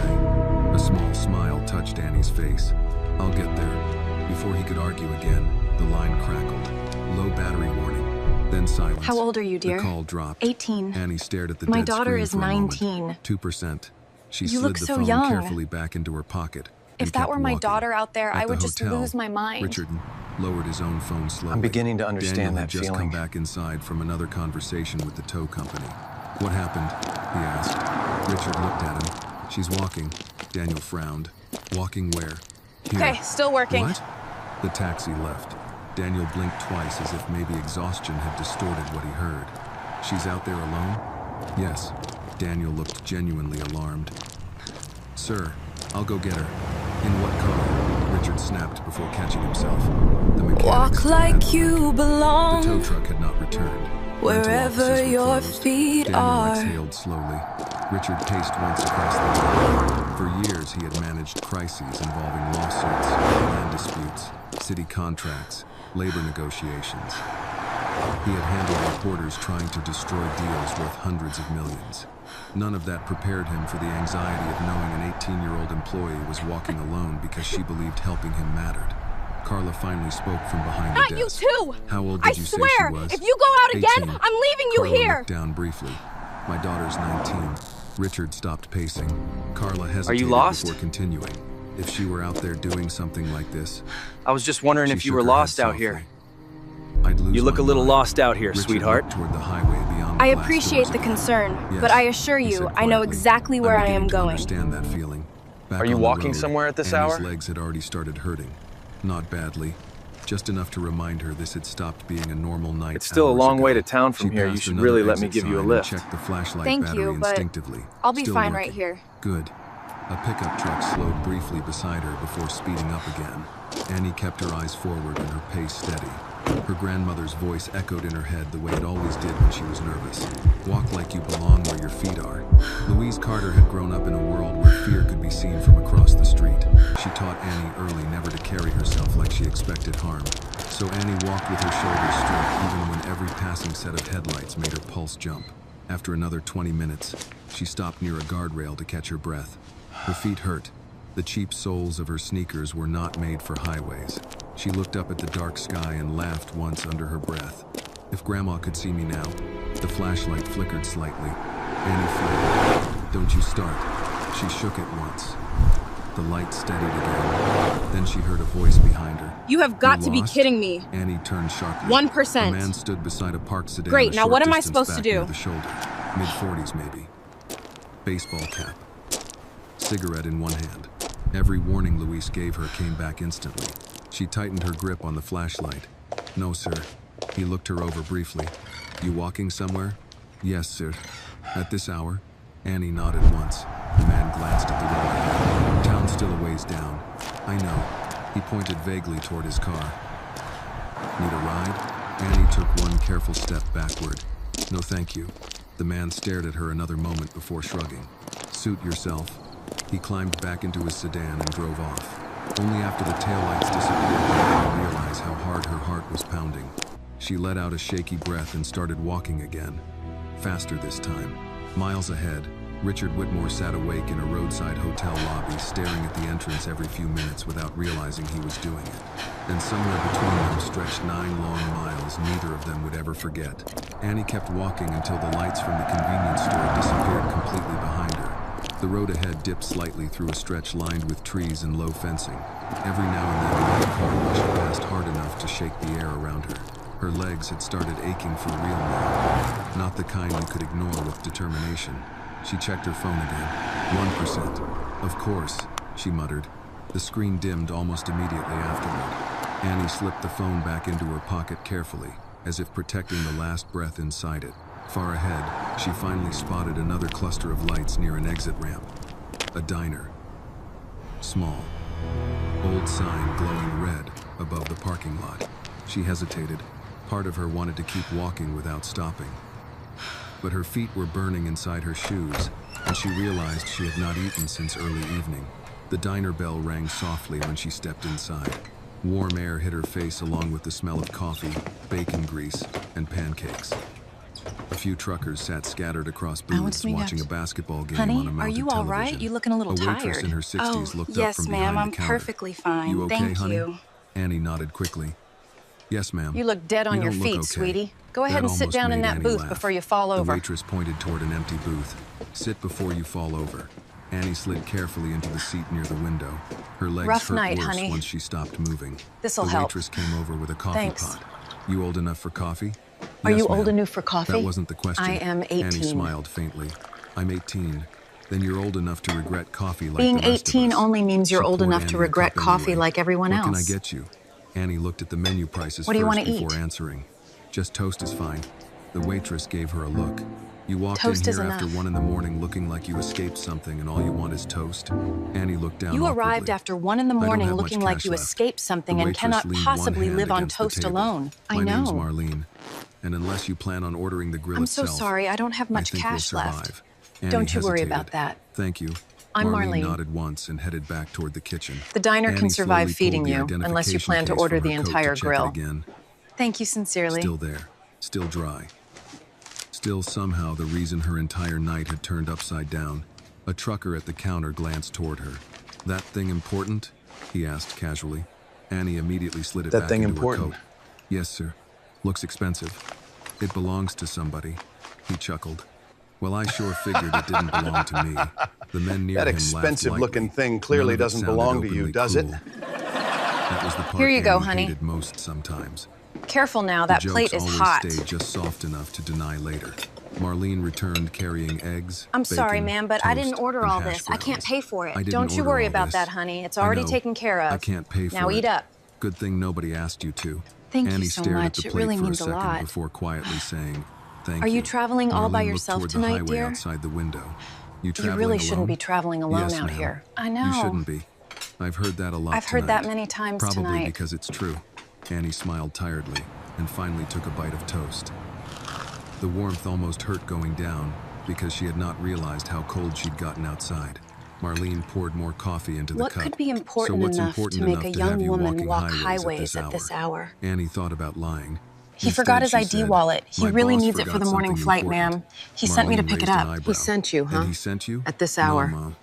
A small smile touched Annie's face. I'll get there. Before he could argue again, the line crackled. Low battery warning. Then silence. How old are you, dear? The call dropped. 18. Annie stared at the My dead daughter screen is for a moment. 19. 2%. She You slid look the so phone young. carefully back into her pocket. If and that kept were my walking. daughter out there, At I the would just hotel, lose my mind. Richard lowered his own phone slowly. I'm beginning to understand Daniel had that just feeling. come back inside from another conversation with the tow company. What happened? He asked. Richard looked at him. She's walking. Daniel frowned. Walking where? Here. Okay, still working. What? The taxi left. Daniel blinked twice as if maybe exhaustion had distorted what he heard. She's out there alone? Yes. Daniel looked genuinely alarmed. Sir, I'll go get her. In what car? Richard snapped before catching himself. The mechanic Walk still had like the you light. belong The tow truck had not returned. Rental wherever offices were your closed. feet Daniel are. exhaled slowly. Richard paced once across the road. For years, he had managed crises involving lawsuits, land disputes, city contracts, labor negotiations. He had handled reporters trying to destroy deals worth hundreds of millions. None of that prepared him for the anxiety of knowing an 18-year-old employee was walking alone because she believed helping him mattered. Carla finally spoke from behind Not the you desk. too! How old I did you say swear, she was? if you go out again, 18. I'm leaving you Carla here! looked down briefly. My daughter's 19. Richard stopped pacing. Carla hesitated lost? before continuing. If she were out there doing something like this, I was just wondering she if you shook were her lost head out here. softly. I'd lose You look my a little mind. lost out here, Richard sweetheart. looked toward the highway beyond the I glass appreciate doors the again. concern, Yes, but I assure he you, said I know quietly. exactly where I'm I am beginning to going. understand that feeling. Back Are you on the walking road, somewhere at this Annie's hour? legs had already started hurting. Not badly. Just enough to remind her this had stopped being a normal night. It's still a hours long ago. way to town from She here. You passed should another really let me exit give you a sign and lift. checked the flashlight Thank battery you, but instinctively. I'll be Still fine right working. here. Good. A pickup truck slowed briefly beside her before speeding up again. Annie kept her eyes forward and her pace steady. Her grandmother's voice echoed in her head the way it always did when she was nervous. Walk like you belong where your feet are. Louise Carter had grown up in a world where fear could be seen from across the street. She taught Annie early never to carry herself like she expected harm. So Annie walked with her shoulders straight even when every passing set of headlights made her pulse jump. After another 20 minutes, she stopped near a guardrail to catch her breath. Her feet hurt. The cheap soles of her sneakers were not made for highways. She looked up at the dark sky and laughed once under her breath. If Grandma could see me now. The flashlight flickered slightly. Annie flared. Don't you start. She shook it once. The light steadied again. Then she heard a voice behind her. You have got You to be lost? kidding me. Annie turned sharply. 1%. A man stood beside a parked sedan. Great, a now short what am I distance supposed to back do? near the shoulder. Mid-40s maybe. Baseball cap. Cigarette in one hand. Every warning Luis gave her came back instantly. She tightened her grip on the flashlight. No, sir. He looked her over briefly. You walking somewhere? Yes, sir. At this hour? Annie nodded once. The man glanced at the road ahead. Town still a ways down. I know. He pointed vaguely toward his car. Need a ride? Annie took one careful step backward. No, thank you. The man stared at her another moment before shrugging. Suit yourself. He climbed back into his sedan and drove off. Only after the taillights disappeared did Annie realize how hard her heart was pounding. She let out a shaky breath and started walking again. Faster this time. Miles ahead, Richard Whitmore sat awake in a roadside hotel lobby, staring at the entrance every few minutes without realizing he was doing it. And somewhere between them stretched 9 long miles neither of them would ever forget. Annie kept walking until the lights from the convenience store disappeared completely behind her. The road ahead dipped slightly through a stretch lined with trees and low fencing. Every now and then a light car rushed past hard enough to shake the air around her. Her legs had started aching for real now, not the kind you could ignore with determination. She checked her phone again. 1%. Of course, she muttered. The screen dimmed almost immediately afterward. Annie slipped the phone back into her pocket carefully, as if protecting the last breath inside it. Far ahead, she finally spotted another cluster of lights near an exit ramp. A diner. Small. Old sign glowing red above the parking lot. She hesitated. Part of her wanted to keep walking without stopping. But her feet were burning inside her shoes, and she realized she had not eaten since early evening. The diner bell rang softly when she stepped inside. Warm air hit her face along with the smell of coffee, bacon grease, and pancakes. A few truckers sat scattered across booths watching a basketball game on a mounted television. Honey, are you all right? You looking a little tired. A waitress in her 60s looked up from behind the counter. Yes, ma'am, I'm perfectly fine. You okay, Thank honey? you. Annie nodded quickly. Yes, ma'am. You look dead on your feet, sweetie. Go ahead and sit down in that booth before you fall over. The waitress pointed toward an empty booth. Sit before you fall over. Annie slid carefully into the seat near the window. Her legs hurt worse once she stopped moving. This'll help. The waitress came over with a coffee pot. You old enough for coffee? Are you old enough for coffee? That wasn't the question. I am 18. Annie smiled faintly. I'm 18. Then you're old enough to regret coffee like Being the rest of 18 us. only means you're She old poured enough Annie to a regret cup coffee anyway. like everyone else. What can I get you? Annie looked at the menu prices What do you first want to before eat? answering. Just toast is fine. The waitress gave her a look. You walked Toast in is here enough. after 1 in the morning looking like you escaped something and all you want is toast. Annie looked down You awkwardly. arrived after 1 in the morning have looking much like cash you left. escaped something The and waitress cannot leaned one possibly hand live on against the toast table. alone. I My name's know. Marlene. And unless you plan on ordering the grill I'm itself, so sorry, I don't have much I think cash we'll left. survive. Annie Don't you worry hesitated. about that. Thank you. I'm Marlene Marlene. nodded once and headed back toward the kitchen. The diner Annie can survive slowly feeding pulled the you, unless you identification plan to case order from the her coat entire to check it grill. again. Thank you sincerely. Still there. Still dry. Still somehow the reason her entire night had turned upside down. A trucker at the counter glanced toward her. That thing important? He asked casually. Annie immediately slid it That back thing into important? her coat. Yes, sir. Looks expensive. It belongs to somebody. He chuckled. Well, I sure figured it didn't belong to me. The men near That him expensive-looking laughed thing lightly. clearly None of it doesn't sounded belong to you, openly does it? cruel. That was the part Here you go, Annie honey. hated most sometimes. Careful now, The that jokes plate is always hot. stayed just soft enough to deny later. Marlene returned carrying eggs, I'm sorry, bacon, ma'am, but I didn't toast, order and all hash this. I can't browns. pay for it. I didn't Don't you order worry all about this. that, honey. It's I already know. taken care of. I can't pay for now it. eat up. Good thing nobody asked you to. Thank you Annie so stared much. at the It plate really for means a a second lot. before quietly saying, "Thank Are you you." traveling all by Marlene looked yourself toward tonight, the highway dear? outside the window. You You traveling really alone? shouldn't be traveling alone Yes, out ma'am. here. I know. You shouldn't be. I've heard that a lot I've heard that tonight. many times Probably tonight. because it's true. Annie smiled tiredly and finally took a bite of toast. The warmth almost hurt going down because she had not realized how cold she'd gotten outside. Marlene poured more coffee into the What cup. could be important so what's enough important to make enough a to have young you woman walking walk highways at this hour? Annie thought about lying. He Instead, forgot his she ID said, wallet. He "My really boss needs it for forgot the morning something flight, important." ma'am. He sent me to Marlene pick it raised an up. eyebrow. He sent you, huh? And he sent you? At this No, hour. Mom.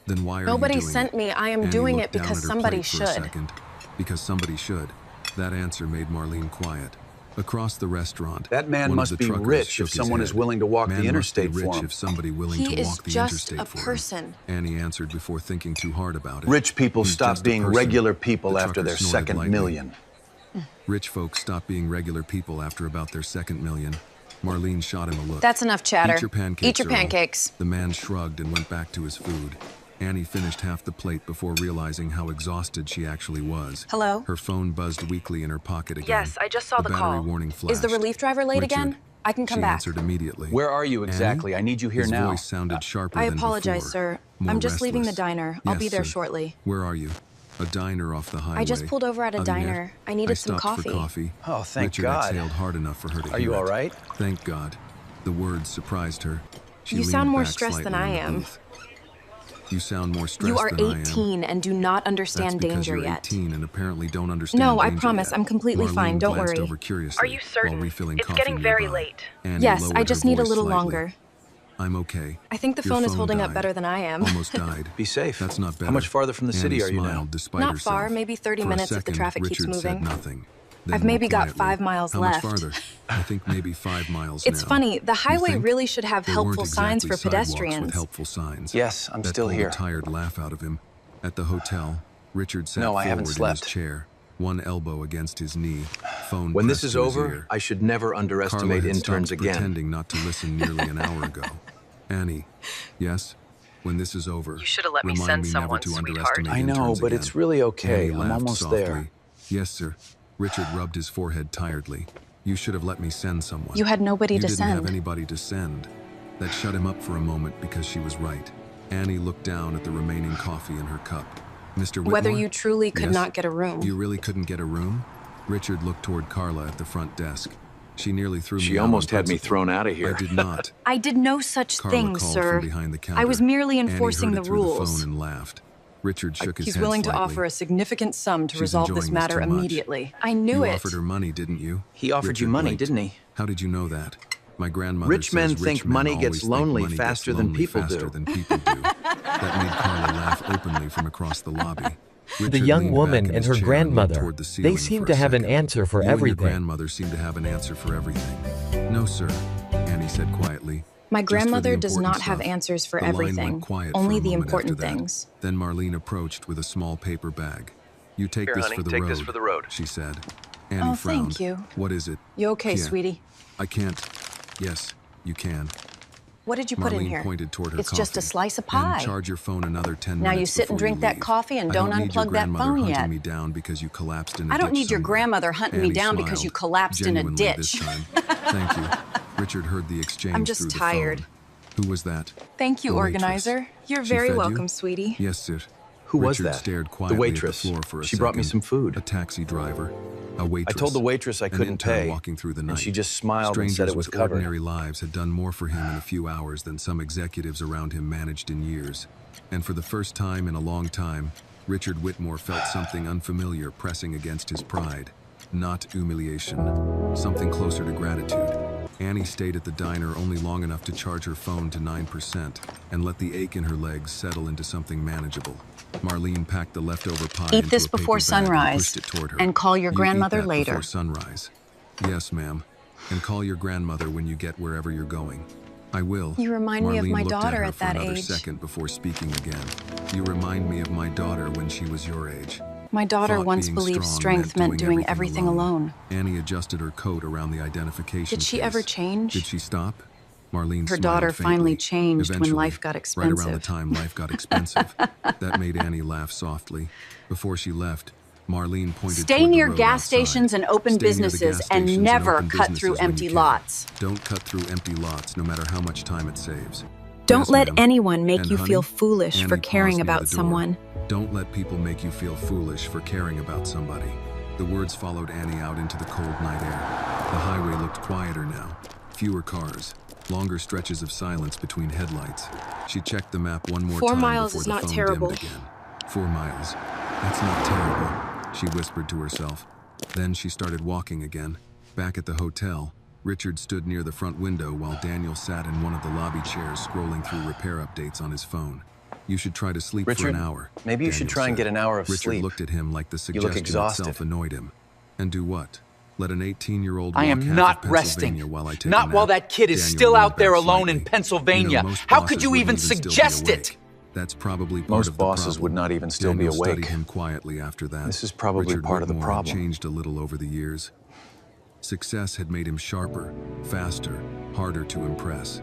Then why are Nobody you doing sent it? me. I am Annie doing looked it down because at her somebody plate for a should. second. Because somebody should. That answer made Marlene quiet. Across the restaurant, That man one of must the be truckers rich shook if his someone head. is willing to walk the Man interstate must be for rich him. if somebody willing He to is walk the just interstate a for him. person. Annie answered before thinking too hard about it. Rich people He's stop just a being person. regular people The after trucker their snorted second lightly. million. Rich folks stop being regular people after about their second million. Marlene shot him a look. That's enough chatter. Eat your pancakes, Eat your Earl. pancakes. The man shrugged and went back to his food. Annie finished half the plate before realizing how exhausted she actually was. Hello? Her phone buzzed weakly in her pocket again. Yes, I just saw the battery call. warning flashed. Is the relief driver late Richard. again? I can come She back. answered immediately. Where are you exactly? Annie? I need you here His now. voice sounded sharper I than apologize, before. sir. More I'm just leaving the restless. diner. I'll Yes, be there sir. shortly. Where are you? A diner off the highway. I just pulled over at a Other diner. yet? I needed some stopped coffee. for coffee. Oh, thank Richard God. exhaled hard enough for her to Are hear you it. all right? Thank God. The words surprised her. She You leaned sound more back stressed than slightly I in the am. booth. You sound more stressed You are than I am. 18 and do not That's understand because danger you're yet. 18 and apparently don't understand No, I danger promise. yet. I'm completely Marlene fine. Don't glanced worry. over curiously Are you certain? While refilling It's coffee getting very nearby. late. Annie Yes, lowered I her just need a voice little slightly. longer. I'm okay. I think the Your phone is holding up died. better than I am. Almost died. Be safe. That's not better. How much farther from the city are you now? Smiled despite Not herself. far, maybe 30 For a minutes if the second, traffic Richard keeps said moving. nothing. Then I've more maybe got quietly, 5 miles How left. much farther? I think maybe 5 miles It's now. funny, the You highway think? really should have They helpful weren't signs for exactly sidewalks pedestrians. with helpful signs. Yes, I'm That still pulled here. a tired laugh out of him. At the hotel, Richard sat No, I forward haven't in slept. his chair, one elbow against his knee, phone When this pressed is to his over, ear. I should never Carla underestimate had interns stopped again. pretending not to listen nearly an hour ago. Annie, yes? When this is over, You should have let me remind send me someone, never to sweetheart. underestimate I know, interns but again. it's really okay. Annie I'm laughed almost softly. there. Yes, sir. Richard rubbed his forehead tiredly. You should have let me send someone. You had nobody You to didn't have send. anybody to send. That shut him up for a moment because she was right. Annie looked down at the remaining coffee in her cup. Mr. Whitmore? Whether you truly could Yes? not get a room. You really couldn't get a room? Richard looked toward Carla at the front desk. She nearly threw me She out almost on had me principle. thrown out of here. I did not. I did no such Carla thing, called sir. from behind the counter. I was merely Annie enforcing heard the it through rules. the phone and laughed. Richard shook his He's head willing to slightly. offer a significant sum to She's resolve this enjoying matter too much. immediately. I knew You it. offered her money, didn't you? He offered you Richard money, blinked. didn't he? How did you know that? My grandmother Rich men says think rich men money always gets think lonely money faster gets than lonely people faster do. than people do. That made Carla laugh openly from across the lobby. The Richard young leaned woman back in and his her chair and looked grandmother, toward the they ceiling seem for to a have an second. answer for You and your everything. grandmother seem to have an answer for everything. No, sir, Annie said quietly. My Just for the grandmother does important not have stuff. answers for The line went everything, quiet for only a the moment important after that. things. Then Marlene approached with a small paper bag. You take Here, this honey, for the take road, this for the road. she said. Annie Oh, frowned. thank you. What is it? You okay, Kia? sweetie? I can't. Yes, you can. What did you put in Marlene here? pointed toward her It's just a coffee. slice of And pie. charge your phone another 10 Now minutes you sit and before drink that leave. coffee and I don't need your unplug that grandmother phone hunting yet. me down because you collapsed in a I don't ditch need your somewhere. grandmother hunting me Annie down because smiled, you collapsed in a genuinely ditch. This time. Thank you. Richard heard the exchange I'm just through the tired. phone. Who was that? Thank you, The waitress. organizer. You're She very fed you? welcome, sweetie. Yes, sir. Who was Richard that? stared The quietly waitress. at the floor for a She brought me second. some food. A taxi driver. A I waitress. told the waitress I an couldn't intern pay, walking through the night. and she just smiled Strangers and said it was with covered. ordinary lives had done more for him in a few hours than some executives around him managed in years. And for the first time in a long time, Richard Whitmore felt something unfamiliar pressing against his pride. Not humiliation. Something closer to gratitude. Annie stayed at the diner only long enough to charge her phone to 9% and let the ache in her legs settle into something manageable. Marlene packed the leftover pie Eat into this a paper before bag sunrise and pushed it toward her. and call your You eat grandmother that later. Before sunrise. Yes, ma'am. And call your grandmother when you get wherever you're going. I will. You remind me of Marlene my looked daughter her at for that another age. second before speaking again. You remind me of my daughter when she was your age. My daughter Thought once being believed strong strength meant doing everything alone. Annie adjusted her coat around the identification Did she case. ever change? Did she stop? Marlene Her smiled daughter finally faintly. changed when Eventually, life got right around the expensive. time life got expensive. That made Annie laugh softly. Before she left, Marlene pointed Stay toward the near road gas outside. stations and open Stay near the businesses gas and stations never open cut businesses through when you empty can. lots. Don't cut through empty lots, no matter how much time it saves. Don't Yes, let ma'am. anyone make And you honey? feel foolish for Annie caring paused near about the door. someone. Don't let people make you feel foolish for caring about somebody. The words followed Annie out into the cold night air. The highway looked quieter now. Fewer cars. Longer stretches of silence between headlights. She checked the map one more 4 time miles before is the not phone terrible. dimmed again. 4 miles. That's not terrible, she whispered to herself. Then she started walking again. Back at the hotel, Richard stood near the front window while Daniel sat in one of the lobby chairs scrolling through repair updates on his phone. You should try to sleep for Richard, an hour. maybe you should Daniel try and said. get an hour of Richard sleep. looked at him like the You look suggestion exhausted. itself annoyed him. And do what? Let an 18-year-old I walk am half not of resting. Pennsylvania while I take a Not nap? while that kid is Daniel still leaned out there back alone in slightly. Pennsylvania. You know, most How bosses could you wouldn't even still be suggest awake. it? That's probably part Most of the bosses problem. would not even still Daniel be awake. studied him quietly after that. This is probably Richard part of the Whitmore had problem. changed a little over the years. Success had made him sharper, faster, harder to impress.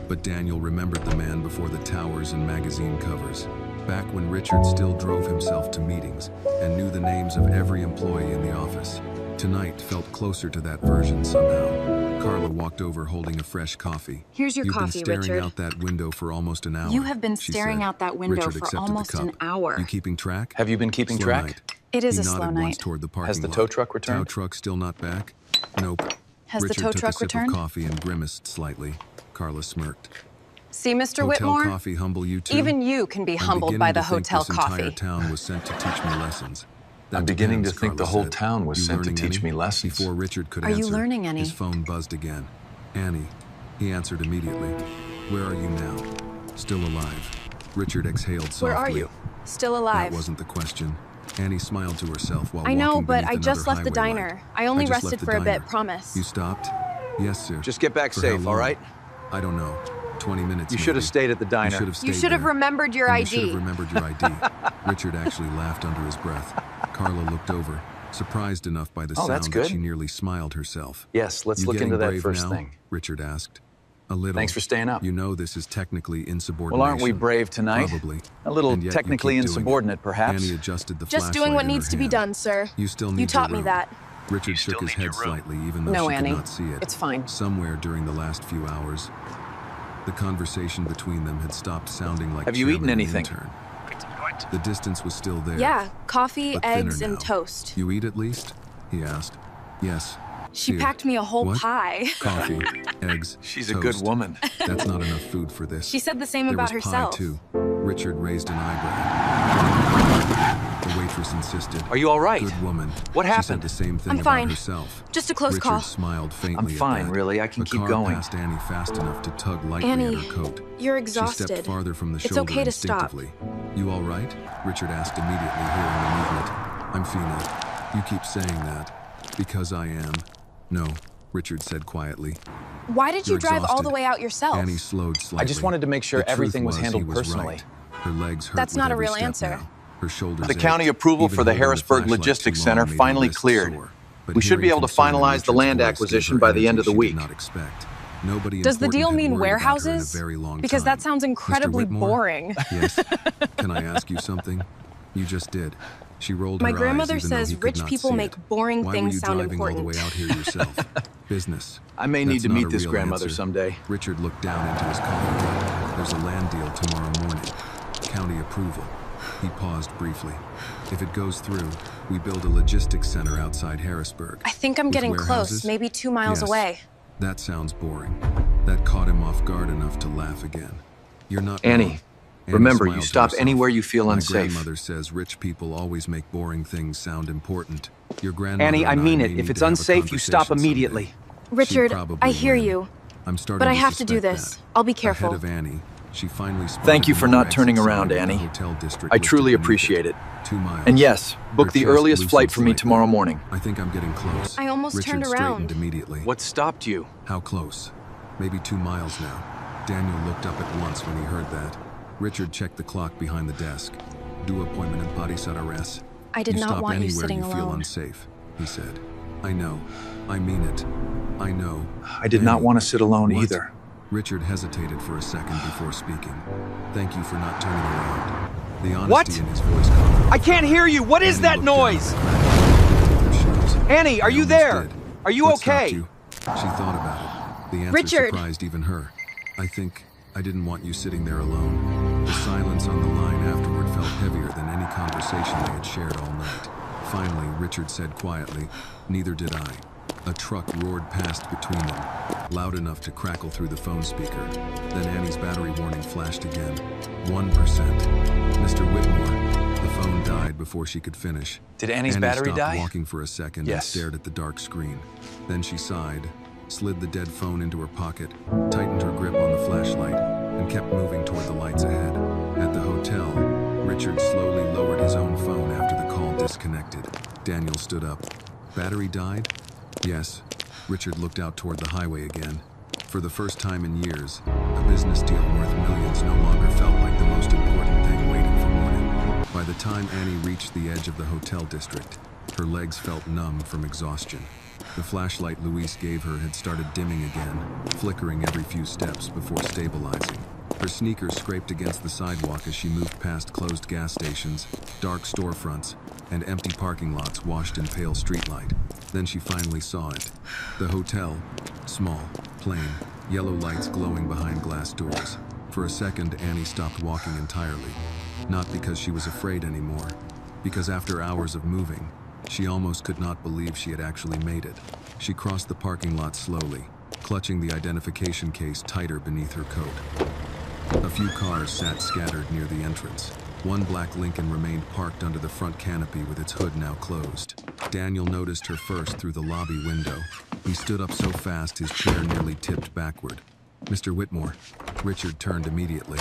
But Daniel remembered the man before the towers and magazine covers, back when Richard still drove himself to meetings and knew the names of every employee in the office. Tonight felt closer to that version somehow. Carla walked over holding a fresh coffee. Here's your You've coffee, been staring Richard. out that window for almost an hour. You have been she staring said. out that window Richard for accepted the almost an cup. hour. You keeping track? Have you been keeping Slow track? night. It is He a slow nodded once night. toward the parking Has the lot. tow truck returned? Tow truck still not back? Nope. Has the Richard tow took truck a sip returned? of coffee and grimaced slightly. Carla smirked. See, Mr. Hotel Whitmore? coffee humble you too? Even you can be I'm humbled by beginning the to think hotel this entire coffee. town was sent to teach me lessons. That I'm beginning to depends, think the Carla whole said. town was You sent to learning teach any? me lessons. Before Richard could Are you answer, learning any? his phone buzzed again. Annie. He answered immediately. Where are you now? Still alive. Richard exhaled softly. Where are you? Still alive. That wasn't the question. Annie smiled to herself while I know, walking but beneath I just another left the highway diner. light. I only just rested left for the a bit, diner. promise. You stopped? Yes, sir. Just get back For safe, how all long? right? I don't know. 20 minutes. You should have maybe. stayed at the diner. You should have remembered your And ID. You should have remembered your ID. Richard actually laughed under his breath. Carla looked over, surprised enough by the Oh, that's sound good. that she nearly smiled herself. Yes, let's You look getting into that brave first now? thing. Richard asked. A little. Thanks for staying up. You know this is technically insubordination. Well, aren't we brave tonight? Probably. A little And yet you technically keep doing it. insubordinate, perhaps. Annie adjusted the Just flashlight doing what in her needs to be hand. done, sir. You still need You taught your me room. that. Richard shook his head slightly, even though No, she Annie. could not see it. It's fine. Somewhere during the last few hours, the conversation between them had stopped sounding like Have you chairman eaten and anything? intern. The distance was still there. Yeah, coffee, but thinner eggs, and now. toast. You eat at least? He asked. Yes. She Here. packed me a whole What? pie. Coffee, eggs, She's a toast. good woman. That's not enough food for this. She said the same There about was herself. pie too. Richard raised an eyebrow. The waitress insisted. Are you all right? Good woman. What She said happened? the same thing I'm about fine. herself. Just a close Richard call. smiled faintly I'm at fine, that. really. I can The keep car going. passed Annie fast enough to tug lightly Annie, at her coat. you're She exhausted. stepped farther from the It's shoulder okay to stop. instinctively. You all right? Richard asked immediately, hearing the movement. I'm fine. You keep saying that. Because I am. No, Richard said quietly. Why did you You're drive all the exhausted. way out yourself? Annie slowed slightly. I just wanted to make sure The truth everything was was handled he was personally. right. Her legs hurt That's with not a every real step answer. now. Her shoulders The county ached. approval Even for the holding Harrisburg flashlight Logistics too Center long made her finally wrists cleared. sore. But We should be hearing able to concern in finalize the Richard's land voice acquisition gave her by the end of energy the she week. did not expect. Nobody Does the important deal had mean worried about her in a warehouses? very long Because time. that sounds Mr. incredibly Whitmore? boring. Yes. Can I ask you something? You just did. She rolled My her grandmother eyes, even though says he could rich not people see make it. boring Why things were you sound driving all the important. way out here yourself? Business. I may That's need to not meet a this real grandmother answer. someday. Richard looked down into his coffee cup. There's a land deal tomorrow morning. County approval. He paused briefly. If it goes through, we build a logistics center outside Harrisburg. I think I'm With getting warehouses? close, maybe 2 miles Yes. away. That sounds boring. That caught him off guard enough to laugh again. You're not Annie, wrong. Annie remember, smiled you to stop herself. anywhere you feel My unsafe. grandmother says rich people always make boring things sound important. Your grandmother Annie, I and mean may it. need If it's to have a unsafe, you stop conversation immediately. someday. Richard, She'd probably I hear win. you. I'm starting But I to have to do suspect this. that. I'll be careful. Ahead of Annie, she finally spotted Thank you for the not exit turning sign around, of the Annie. hotel district I listed truly beneath appreciate it. 2 miles. And yes, book Her the chest earliest loosened flight for me slightly. tomorrow morning. I think I'm getting close. I almost Richard turned straightened around. immediately. What stopped you? How close? Maybe 2 miles now. Daniel looked up at once when he heard that. Richard checked the clock behind the desk. Do appointment in Paris Ares. I did You not stop want you anywhere sitting you feel alone. unsafe, he said. I know. I mean it. I know. I did not Annie, want to sit alone what? either. Richard hesitated for a second before speaking. Thank you for not turning around. The honesty What? in his voice caught her. I can't hear you. What is Annie that looked down noise? at the crack of her shoes. Annie, are I you almost there? did. Are you What stopped okay? you? She thought about it. The answer Richard! surprised even her. I think I didn't want you sitting there alone. The silence on the line afterward felt heavier than any conversation they had shared all night. Finally, Richard said quietly, "Neither did I." A truck roared past between them, loud enough to crackle through the phone speaker. Then Annie's battery warning flashed again. 1%. Mr. Whitmore. The phone died before she could finish. Did Annie's Annie battery stopped die? walking for a second Yes. and stared at the dark screen. Then she sighed, slid the dead phone into her pocket, tightened her grip on the flashlight, and kept moving toward the lights ahead. At the hotel, Richard slowly lowered his own phone after the call disconnected. Daniel stood up. Battery died? Yes. Richard looked out toward the highway again. For the first time in years, a business deal worth millions no longer felt like the most important thing waiting for morning. By the time Annie reached the edge of the hotel district, her legs felt numb from exhaustion. The flashlight Luis gave her had started dimming again, flickering every few steps before stabilizing. Her sneakers scraped against the sidewalk as she moved past closed gas stations, dark storefronts, and empty parking lots washed in pale streetlight. Then she finally saw it. The hotel. Small, plain, yellow lights glowing behind glass doors. For a second, Annie stopped walking entirely. Not because she was afraid anymore, because after hours of moving, she almost could not believe she had actually made it. She crossed the parking lot slowly, clutching the identification case tighter beneath her coat. A few cars sat scattered near the entrance. One black Lincoln remained parked under the front canopy with its hood now closed. Daniel noticed her first through the lobby window. He stood up so fast his chair nearly tipped backward. Mr. Whitmore. Richard turned immediately,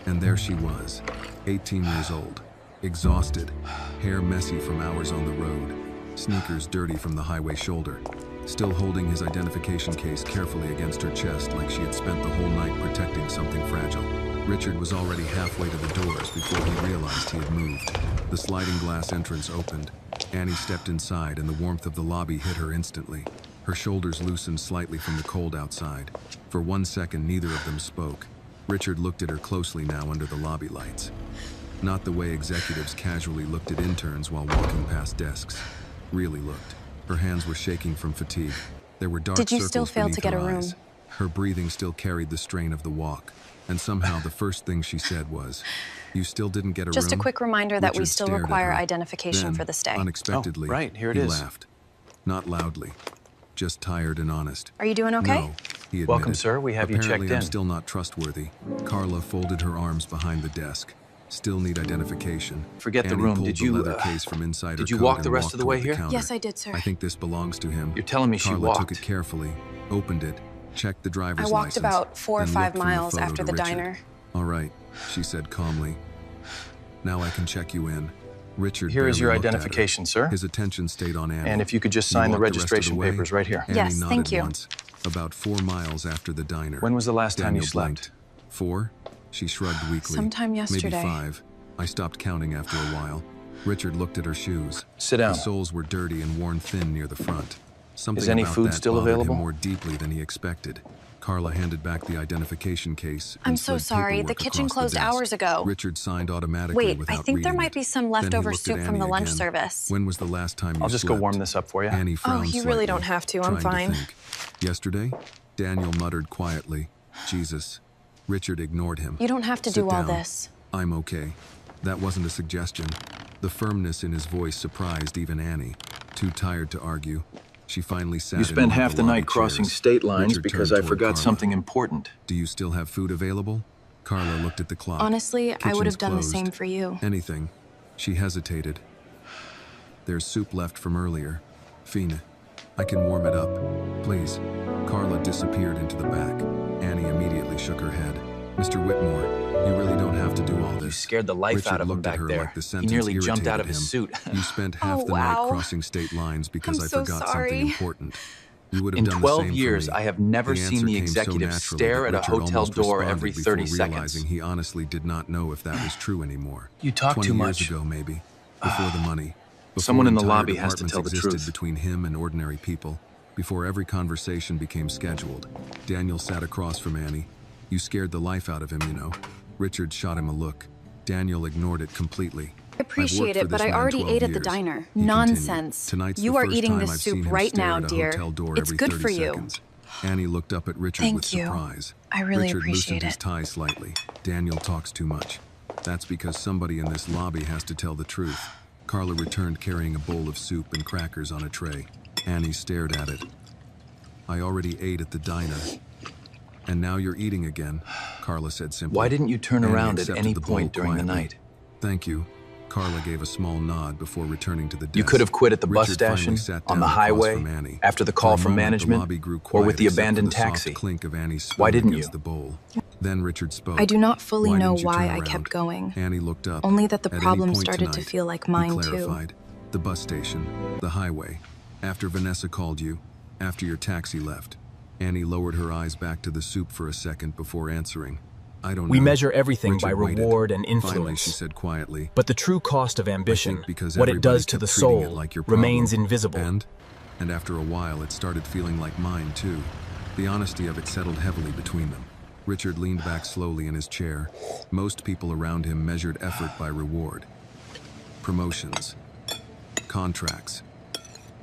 and there she was, 18 years old, exhausted, hair messy from hours on the road, sneakers dirty from the highway shoulder, still holding his identification case carefully against her chest like she had spent the whole night protecting something fragile. Richard was already halfway to the doors before he realized he had moved. The sliding glass entrance opened. Annie stepped inside and the warmth of the lobby hit her instantly. Her shoulders loosened slightly from the cold outside. For 1 second, neither of them spoke. Richard looked at her closely now under the lobby lights. Not the way executives casually looked at interns while walking past desks. Really looked. Her hands were shaking from fatigue. There were dark circles Did you still fail to get a room? eyes. Her breathing still carried the strain of the walk. And somehow the first thing she said was, "You still didn't get a room?" Just a quick reminder that we Richard still stared at require her. identification Then, for the stay. Unexpectedly, Oh, right, here it he is. laughed. Not loudly, just tired and honest. Are you doing okay? No, he admitted. Welcome, sir. We have you Apparently, checked I'm in. still not trustworthy. Carla folded her arms behind the desk. Still need identification. Forget the Annie room. pulled Did the you, leather case from inside did her you coat walk and the rest walked of the way toward here? counter. Yes, I did, sir. I think this belongs to him. You're telling me she Carla walked? took it carefully, opened it, checked the driver's I walked license, about 4 or then 5 looked from the miles photo after to the Richard. diner. All right, she said calmly. Now I can check you in. Richard Here is barely your looked at her. identification, sir. His attention stayed on Annie. And if you could just You sign the walked rest of registration way? papers right here. Annie Yes, nodded thank you. once, about 4 miles after the diner. When was the last time you Daniel slept? blinked. 4? She shrugged weakly. Sometime yesterday. Maybe 5. I stopped counting after a while. Richard looked at her shoes. Sit down. The soles were dirty and worn thin near the front. Something Is any about food that still bothered available? him more deeply than he expected. Carla handed back the identification case. I'm and so slid sorry. The paperwork kitchen across closed desk. hours ago. Richard signed automatically Wait, without I think there reading might it. be some Then he leftover looked at soup from Annie the lunch again. service. When was the last time you I'll just go slept? warm this up for you. Annie frowned you really slightly, don't have to. I'm trying fine. think. Yesterday? Daniel muttered quietly. Jesus. Richard ignored him. You don't have to Sit do all down. this. I'm okay. That wasn't a suggestion. The firmness in his voice surprised even Annie. Too tired to argue, she finally sat You in spent one of half the lobby night crossing chairs. state lines Richard because turned I toward forgot Carla. something important. Do you still have food available? Carla looked at the clock. Honestly, I would have Kitchen's done the closed. same for you. Anything. She hesitated. There's soup left from earlier. Fina, I can warm it up. Please. Carla disappeared into the back. Annie immediately shook her head. Mr. Whitmore, you really don't have to do all this. You scared the life Richard out of him looked at back her there. like the He sentence nearly jumped out irritated of his him. suit. You spent half Oh, the night wow. crossing state lines because I'm I so forgot sorry. something important. You would have In done 12 the same years, for me. I have never The seen answer the came so executive naturally stare that at a Richard hotel almost door responded every before 30 realizing seconds. he honestly did not know if that was true anymore. You talk 20 too years much. ago, maybe. Before the money. Before Someone in the entire lobby has to departments tell the existed truth. between him and ordinary people. Before every conversation became scheduled. Daniel sat across from Annie. You scared the life out of him, you know. Richard shot him a look. Daniel ignored it completely. I appreciate I've worked for it, but this I man already 12 ate at the years. diner. He Nonsense. continued. Tonight's You the are first eating time this I've soup seen him right stare now, at a dear. hotel door It's every good 30 for you. seconds. Annie looked up at Richard Thank with you. surprise. I really Richard appreciate loosened his it. tie slightly. Daniel talks too much. That's because somebody in this lobby has to tell the truth. Carla returned carrying a bowl of soup and crackers on a tray. Annie stared at it. I already ate at the diner. And now you're eating again, Carla said simply. Why didn't you turn Annie around at accepted any the bowl point during the quietly. night? Thank you. Carla gave a small nod before returning to the desk. You could have quit at the bus Richard finally station, sat on the down across highway, from Annie. after the For call a from moment, the management, lobby grew or quiet with the except for abandoned the soft taxi. clink of Annie's spoon Why didn't against you? the bowl. Then Richard spoke. I do not fully Why know didn't you why turn I around? kept going. Annie looked up. Only that the At any problem point started to tonight, feel like he mine, too. clarified. The bus station, the highway, after Vanessa called you, after your taxi left. Annie lowered her eyes back to the soup for a second before answering. I don't know. We measure everything Richard by waited. reward and Finally, influence. she said quietly. But the true cost of ambition, think because what it everybody does to the kept treating it soul, like your remains problem. invisible. And after a while, it started feeling like mine, too. The honesty of it settled heavily between them. Richard leaned back slowly in his chair. Most people around him measured effort by reward. Promotions. Contracts.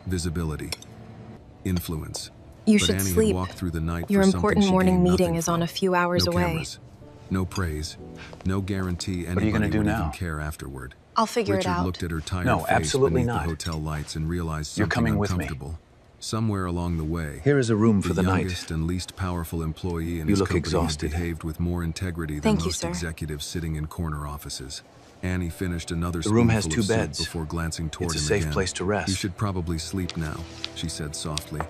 Visibility. Influence. You But should Annie sleep. had walked through the night Your for something important she morning gained meeting nothing is on from. a few hours No away. cameras, no praise, no guarantee are you gonna anybody do would now? even care afterward. I'll figure Richard it out. looked at her tired No, face absolutely beneath not. the hotel lights and realized You're something coming with me. uncomfortable. Somewhere along the way, Here is a room for the night. youngest and least powerful employee in You his look company had exhausted. behaved with more integrity than Thank you, most sir. executives sitting in corner offices. Annie finished another The room has spoonful two of soup beds. before glancing toward It's a him safe again. place to rest. You should probably sleep now, she said softly.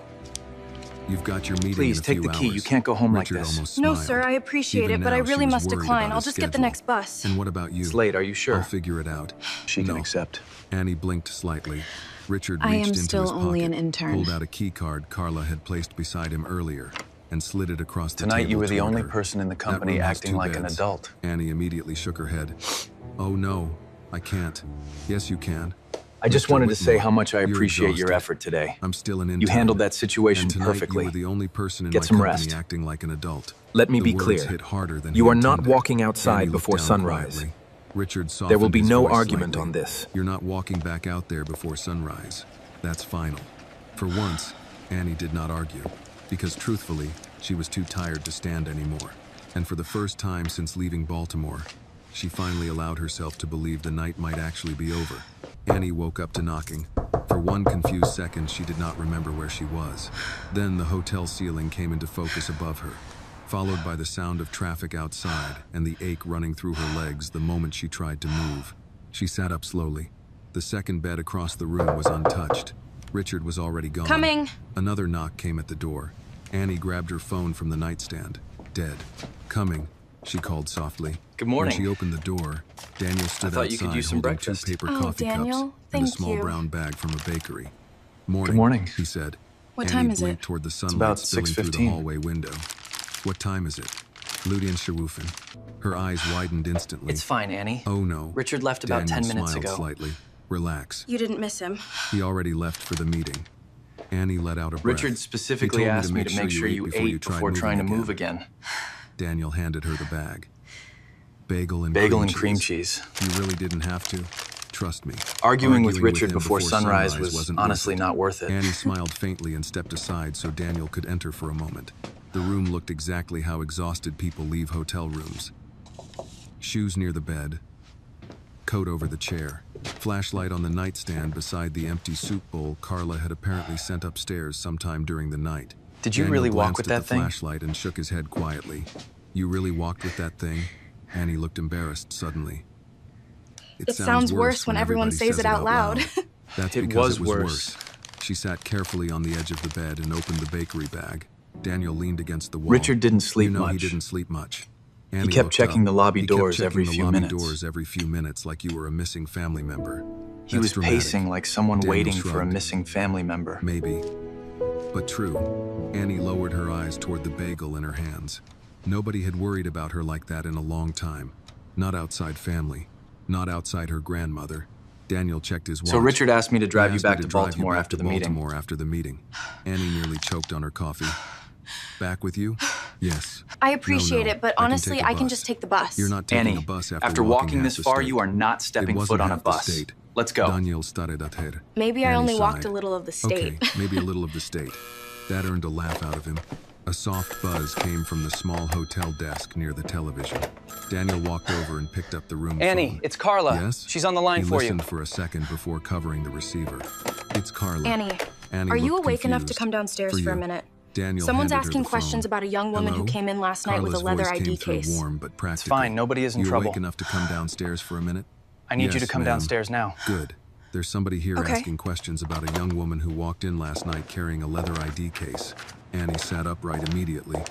You've got your meeting Please in a take few the key. hours. You can't go home like Richard this. almost No, smiled. sir, I appreciate Even it, but I now, she really was must worried decline. about I'll his just get the schedule. next bus. And what about you? It's late. Are you I'll sure? figure it out. She can No. accept. Annie blinked slightly. Richard I reached am into still his only pocket, an intern. pulled out a key card Carla had placed beside him earlier, and slid it across the Tonight table you were the toward only her. person in the That company room has acting two like an beds. adult. Annie immediately shook her head. Oh no, I can't. Yes, you can. I just Mr. wanted to say Whitmore, how much I you're appreciate your exhausted. effort today. I'm still an intern. You handled that situation and tonight perfectly. You were the only person in Get my some company rest. acting like an adult. Let me The be words clear. hit harder than You he are not intended. walking outside Annie looked before down sunrise. quietly. Richard There will softened be his no voice argument slightly. on this. You're not walking back out there before sunrise. That's final. For once, Annie did not argue, because truthfully, she was too tired to stand anymore. And for the first time since leaving Baltimore, she finally allowed herself to believe the night might actually be over. Annie woke up to knocking. For one confused second, she did not remember where she was. Then the hotel ceiling came into focus above her, followed by the sound of traffic outside and the ache running through her legs the moment she tried to move. She sat up slowly. The second bed across the room was untouched. Richard was already gone. Coming. Another knock came at the door. Annie grabbed her phone from the nightstand. Dead. Coming, she called softly. Good morning. When she opened the door, Daniel stood thought you outside could use some holding breakfast. 2 paper Oh, coffee Daniel, cups and a thank small you. brown bag from a bakery. Morning, Good morning. he said. What Annie time is blinked it? toward the sunlight about spilling through the 6:15. hallway window. What time is it? Ludian Shawufin. Her eyes widened instantly. It's fine, Annie. Oh no. Richard left about Daniel 10 minutes smiled ago. slightly. Relax. You didn't miss him. He already left for the meeting. Annie let out a breath. Richard He specifically told asked me to make sure you ate tried before trying to moving move again. Daniel handed her the bag. Bagel and Cream cheese. You really didn't have to. Trust me. Arguing with Richard him before sunrise was wasn't honestly worth it. not worth it. Annie smiled faintly and stepped aside so Daniel could enter for a moment. The room looked exactly how exhausted people leave hotel rooms. Shoes near the bed, coat over the chair, flashlight on the nightstand beside the empty soup bowl Carla had apparently sent upstairs sometime during the night. Did you Daniel really walk glanced with at that the thing? flashlight and shook his head quietly. You really walked with that thing? Annie looked embarrassed suddenly. It sounds worse when everyone everybody says it out loud. That's It because was it was worse. worse. She sat carefully on the edge of the bed and opened the bakery bag. Daniel leaned against the wall. Richard didn't sleep You know much. he didn't sleep much. Annie kept looked checking up. the lobby He kept doors checking every the few lobby minutes. doors every few minutes like you were a missing family member. He That's was dramatic. pacing like someone Daniel waiting for a shrugged. missing family member. Maybe. But true. Annie lowered her eyes toward the bagel in her hands. Nobody had worried about her like that in a long time. Not outside family. Not outside her grandmother. Daniel checked his watch. So Richard asked me to drive He you asked me back to to drive you Baltimore back after to the meeting. Baltimore after the meeting. Annie nearly choked on her coffee. Back with you? Yes. I appreciate No, it, but I can honestly, take a I can bus. just take the bus. You're not taking Annie, a bus after walking half this the far, state. you are not stepping It wasn't foot on a half the bus. state. Let's go. Daniel started at her. Maybe I Annie only walked sighed. a little of the state. Okay, maybe a little of the state. That earned a laugh out of him. A soft buzz came from the small hotel desk near the television. Daniel walked over and picked up the room Annie, phone. it's Carla. Yes? She's on the line He for you. listened for a second before covering the receiver. It's Carla. Annie, Annie are you looked awake enough to confused. come downstairs for a you. minute? Daniel Someone's handed her asking the questions phone. about a young woman Hello? who came in last night with a Carla's leather voice ID came through case. warm but practical. It's fine. Nobody is in You trouble. awake enough to come downstairs for a minute? I need you to Yes, come ma'am. downstairs now. Good. There's somebody here Okay. asking questions about a young woman who walked in last night carrying a leather ID case. Annie sat upright immediately.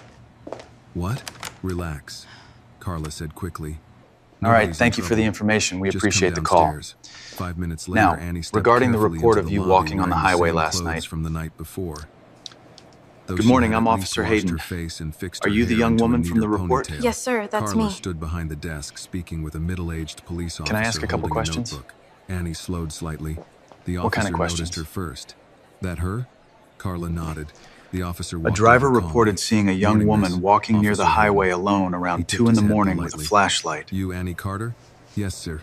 What? Relax, Carla said quickly. All right, Nobody's thank in you for the trouble. information. We Just appreciate come the call. downstairs. 5 minutes later, Now, Annie stepped regarding the carefully report into of the you lobby walking on the wearing highway same last clothes night. from the night before. Though Good she morning, had I'm at least Officer washed Hayden. her face and fixed Are her you the hair young into a woman from neater the report? ponytail. Yes, sir, that's Carla me. stood behind the desk speaking with a middle-aged police officer Can I ask a couple holding questions? notebook. Annie slowed slightly. The What kind officer of questions? noticed her first. That her? Carla nodded. The officer A walked driver over calmly. reported seeing a young Morning, woman miss. walking near the Officer highway Hayden. alone He around tipped 2 in his the head morning with a politely. flashlight. You Annie Carter? Yes, sir.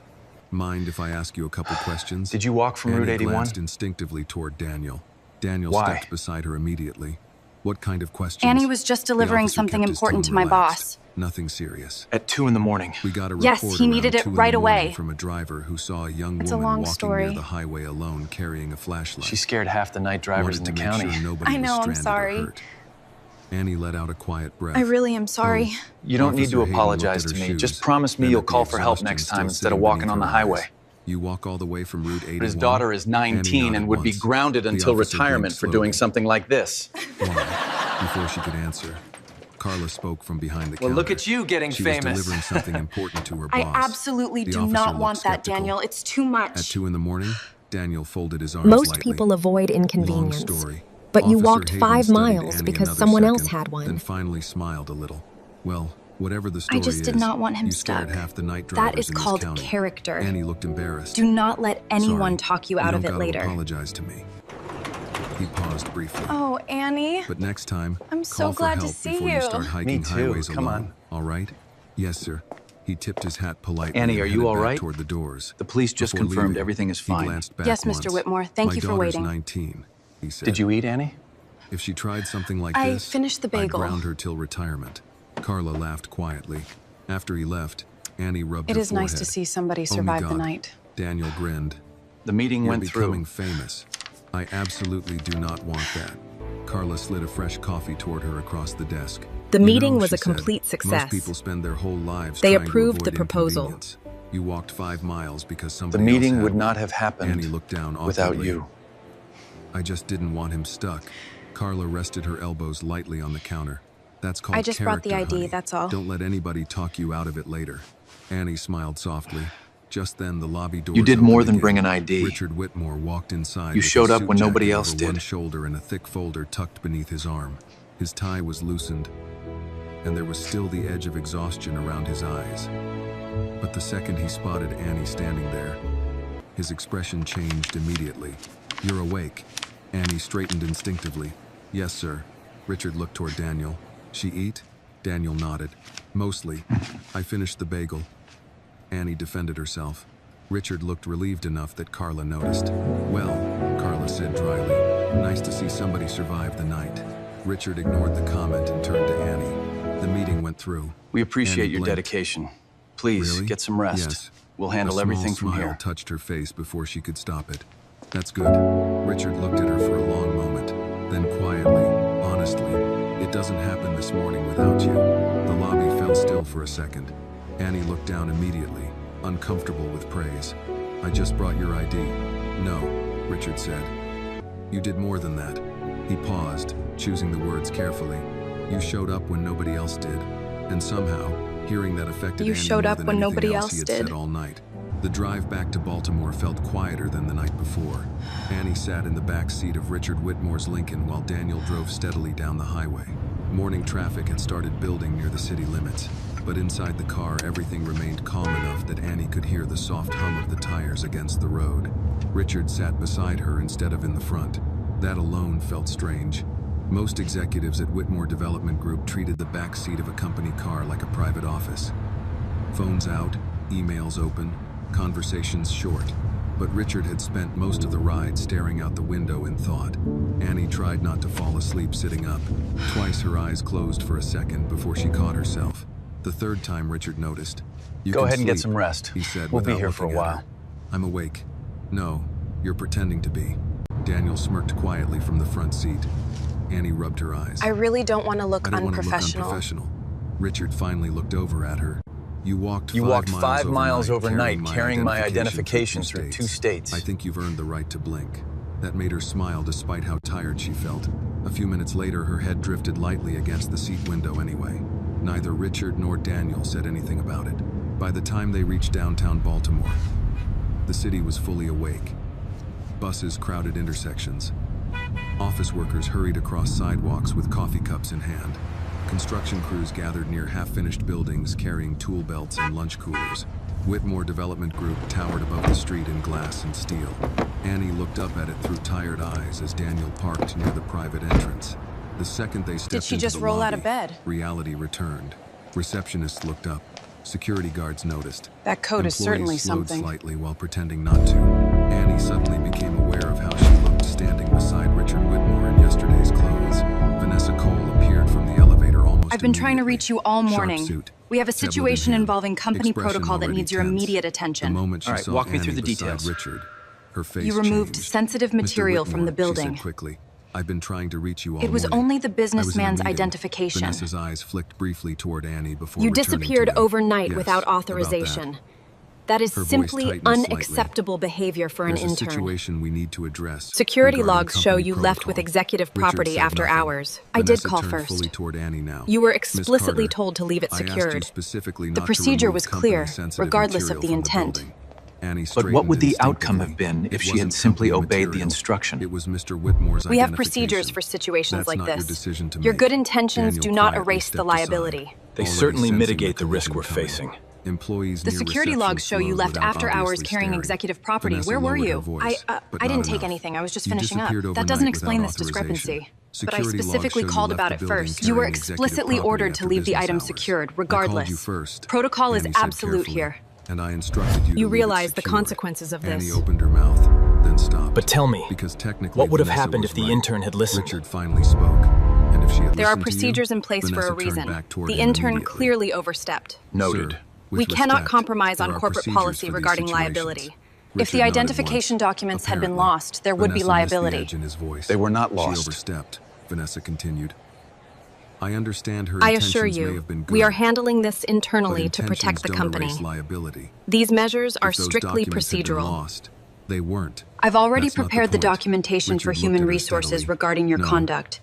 Mind if I ask you a couple questions? Did you walk from Route Annie 81? glanced instinctively toward Daniel. Daniel Why? stepped beside her immediately. What kind of questions? Annie was just The delivering officer something kept his important tone to my relaxed. boss. Nothing serious. At 2 in the morning. We got a Yes, report he needed around it 2 in right the morning away. from a driver who saw a young It's a woman long walking story. near the highway alone carrying a flashlight. She scared half the night drivers in Wanted the to make county. Sure nobody I know, was I'm stranded or sorry. hurt. Annie let out a quiet breath. I really am sorry. Oh. You don't need to Officer Hayden apologize looked to at her me. Just shoes, promise me then you'll at the call for help exhaustion next still time instead of sitting walking beneath on the her highway. eyes. You walk all the way from Route 81? His daughter is Annie 19 nodded and would be once. grounded The until officer retirement blinked for doing slowly. something like this. Why? Before she could answer, Carla spoke from behind the counter. Well, look at you getting she famous. was delivering something important to her boss. I absolutely The do officer not looked want that, skeptical. Daniel. It's too much. At 2 a.m, Daniel folded his arms Most lightly. people avoid Long inconvenience. story. But you Officer walked Hayden 5 studied miles Annie because another someone else second, had one. Then finally smiled a little. Well, whatever the story I just did not want him you scared stuck. half the night drivers That is in this called county. character. Annie looked embarrassed. Do not let anyone Sorry, talk you out don't of it gotta later. Apologize to me. He paused briefly. Oh, Annie. But next time, I'm so call for glad to help see before you. you start hiking Me too. highways Come alone. on. All right? Yes, sir. He tipped his hat politely. Annie, and are you headed all back right? Toward the doors. The police just Before confirmed leaving, everything is he fine. glanced back Yes, Mr. once. Whitmore. Thank you for My daughter's waiting. 19, he said. Did you eat, Annie? If she tried something like I this, finished the bagel. I'd ground her till retirement. Carla laughed quietly. After he left, Annie rubbed It her is nice to forehead. see somebody Oh my survive the God. night. Daniel grinned. The meeting You're went becoming through. famous. I absolutely do not want that. Carla slid a fresh coffee toward her across the desk. The You meeting know, was she a complete said, success. Most people spend their whole lives They trying to approved the avoid proposal. inconvenience. You walked 5 miles because The somebody meeting else had would one. not have happened Annie looked down without awkwardly. you. I just didn't want him stuck. Carla rested her elbows lightly on the counter. That's called I just brought the character, ID, honey. that's all. Don't let anybody talk you out of it later. Annie smiled softly. Just then, the lobby doors You did more opened than again. bring an ID. Richard Whitmore walked inside. You with showed his up suit when nobody jacket else over one did. shoulder and a thick folder tucked beneath his arm. His tie was loosened, and there was still the edge of exhaustion around his eyes. But the second he spotted Annie standing there, his expression changed immediately. You're awake. Annie straightened instinctively. Yes, sir. Richard looked toward Daniel. She eat? Daniel nodded. Mostly. I finished the bagel. Annie defended herself. Richard looked relieved enough that Carla noticed. Well, Carla said dryly, nice to see somebody survive the night. Richard ignored the comment and turned to Annie. The meeting went through. We appreciate Annie your blinked. dedication. Please, Really? get some rest. Yes. We'll handle A everything small from smile here. touched her face before she could stop it. That's good. Richard looked at her for a long moment. Then quietly, honestly, it doesn't happen this morning without you. The lobby fell still for a second. Annie looked down immediately, uncomfortable with praise. I just brought your ID. No, Richard said. You did more than that. He paused, choosing the words carefully. You showed up when nobody else did. And somehow, hearing that affected You Annie showed more up than when anything nobody else else he had did. said all night. The drive back to Baltimore felt quieter than the night before. Annie sat in the back seat of Richard Whitmore's Lincoln while Daniel drove steadily down the highway. Morning traffic had started building near the city limits, but inside the car everything remained calm enough that Annie could hear the soft hum of the tires against the road. Richard sat beside her instead of in the front. That alone felt strange. Most executives at Whitmore Development Group treated the back seat of a company car like a private office. Phones out, emails open, conversations short. But Richard had spent most of the ride staring out the window in thought. Annie tried not to fall asleep sitting up. Twice her eyes closed for a second before she caught herself. The third time Richard noticed. You Go can ahead and get sleep, some rest. he said We'll be without here for a looking at while. her. I'm awake. No, you're pretending to be. Daniel smirked quietly from the front seat. Annie rubbed her eyes. I really don't want to look I don't want to look unprofessional. unprofessional. Richard finally looked over at her. You walked 5 miles overnight carrying my identification through 2 states. I think you've earned the right to blink. That made her smile despite how tired she felt. A few minutes later, her head drifted lightly against the seat window anyway. Neither Richard nor Daniel said anything about it. By the time they reached downtown Baltimore, the city was fully awake. Buses crowded intersections. Office workers hurried across sidewalks with coffee cups in hand. Construction crews gathered near half-finished buildings carrying tool belts and lunch coolers. Whitmore Development Group towered above the street in glass and steel. Annie looked up at it through tired eyes as Daniel parked near the private entrance. The second they stepped she into just the roll out lobby, of bed? reality returned. Receptionists looked up. Security guards noticed. That coat is certainly Employees slowed something. slightly while pretending not to. Annie suddenly became aware of how she looked standing beside Richard Whitmore in yesterday's clothes. Vanessa Cole appeared from the elevator almost I've been trying to immediately. reach you all Sharp morning. suit, We have a tablet in situation hand, involving company expression protocol that already needs your tense. immediate The attention. moment she All right, saw walk me Annie through the beside details. Richard, her face You removed changed. sensitive "Mr. material from the Whitmore," she building. said quickly. I've been trying to reach you all It was morning. only the I was in a businessman's meeting. identification. Vanessa's eyes flicked briefly toward Annie before You returning to disappeared them. overnight Yes, without about authorization. that. That is Her voice simply tightened slightly. unacceptable behavior for an There's a intern. situation we need to address. Security regarding logs show company you left with protocol. executive Richard property said after nothing. hours. I did Vanessa call turned first. fully toward Annie now. You were Miss explicitly Carter, told to leave it I asked you secured. specifically The not to procedure remove was clear, company-sensitive regardless of material the from intent. building. Annie But what would the straightened outcome have instinctively. been if It she had wasn't simply company obeyed the material. instruction? It was Mr. Whitmore's We have identification. procedures for situations That's like not your this. decision to Your make. good intentions Daniel do not quietly erase the stepped aside, liability. They already certainly sensing mitigate the risk collision we're coming. facing. Employees The near security reception logs show you flowed left without after hours obviously carrying staring. executive property. Vanessa Where were lowered her you? voice, but I not didn't take enough. anything. I was just You finishing up. disappeared That overnight doesn't without explain this authorization. discrepancy. But I Security logs specifically show you called left about the it building first. carrying You were executive explicitly property ordered to after leave the business item hours. secured, I called regardless. you first. Protocol is Annie said absolute carefully, here. and I instructed you to You leave it realize the secure. consequences of Annie this. opened her mouth, then stopped. But tell me, because technically what would have Vanessa happened was if the right. intern had listened? Richard finally spoke, and if she had There are listened to you, procedures in place for Vanessa a turned reason. back toward The him intern immediately. clearly overstepped. Noted. Sir, We with cannot respect, compromise there on are corporate procedures policy for these regarding situations. liability. If Richard the nodded identification once. documents had been Apparently, lost, there would be Vanessa missed the liability. edge in his voice. They were not She lost. overstepped, Vanessa continued. I understand her I intentions assure may you, have been good, we are handling this but internally to intentions protect the don't company. erase liability. These measures are If those strictly documents had been procedural. lost, they weren't. I've already That's not the prepared the point. documentation for Richard human looked at her resources steadily. regarding your No, conduct.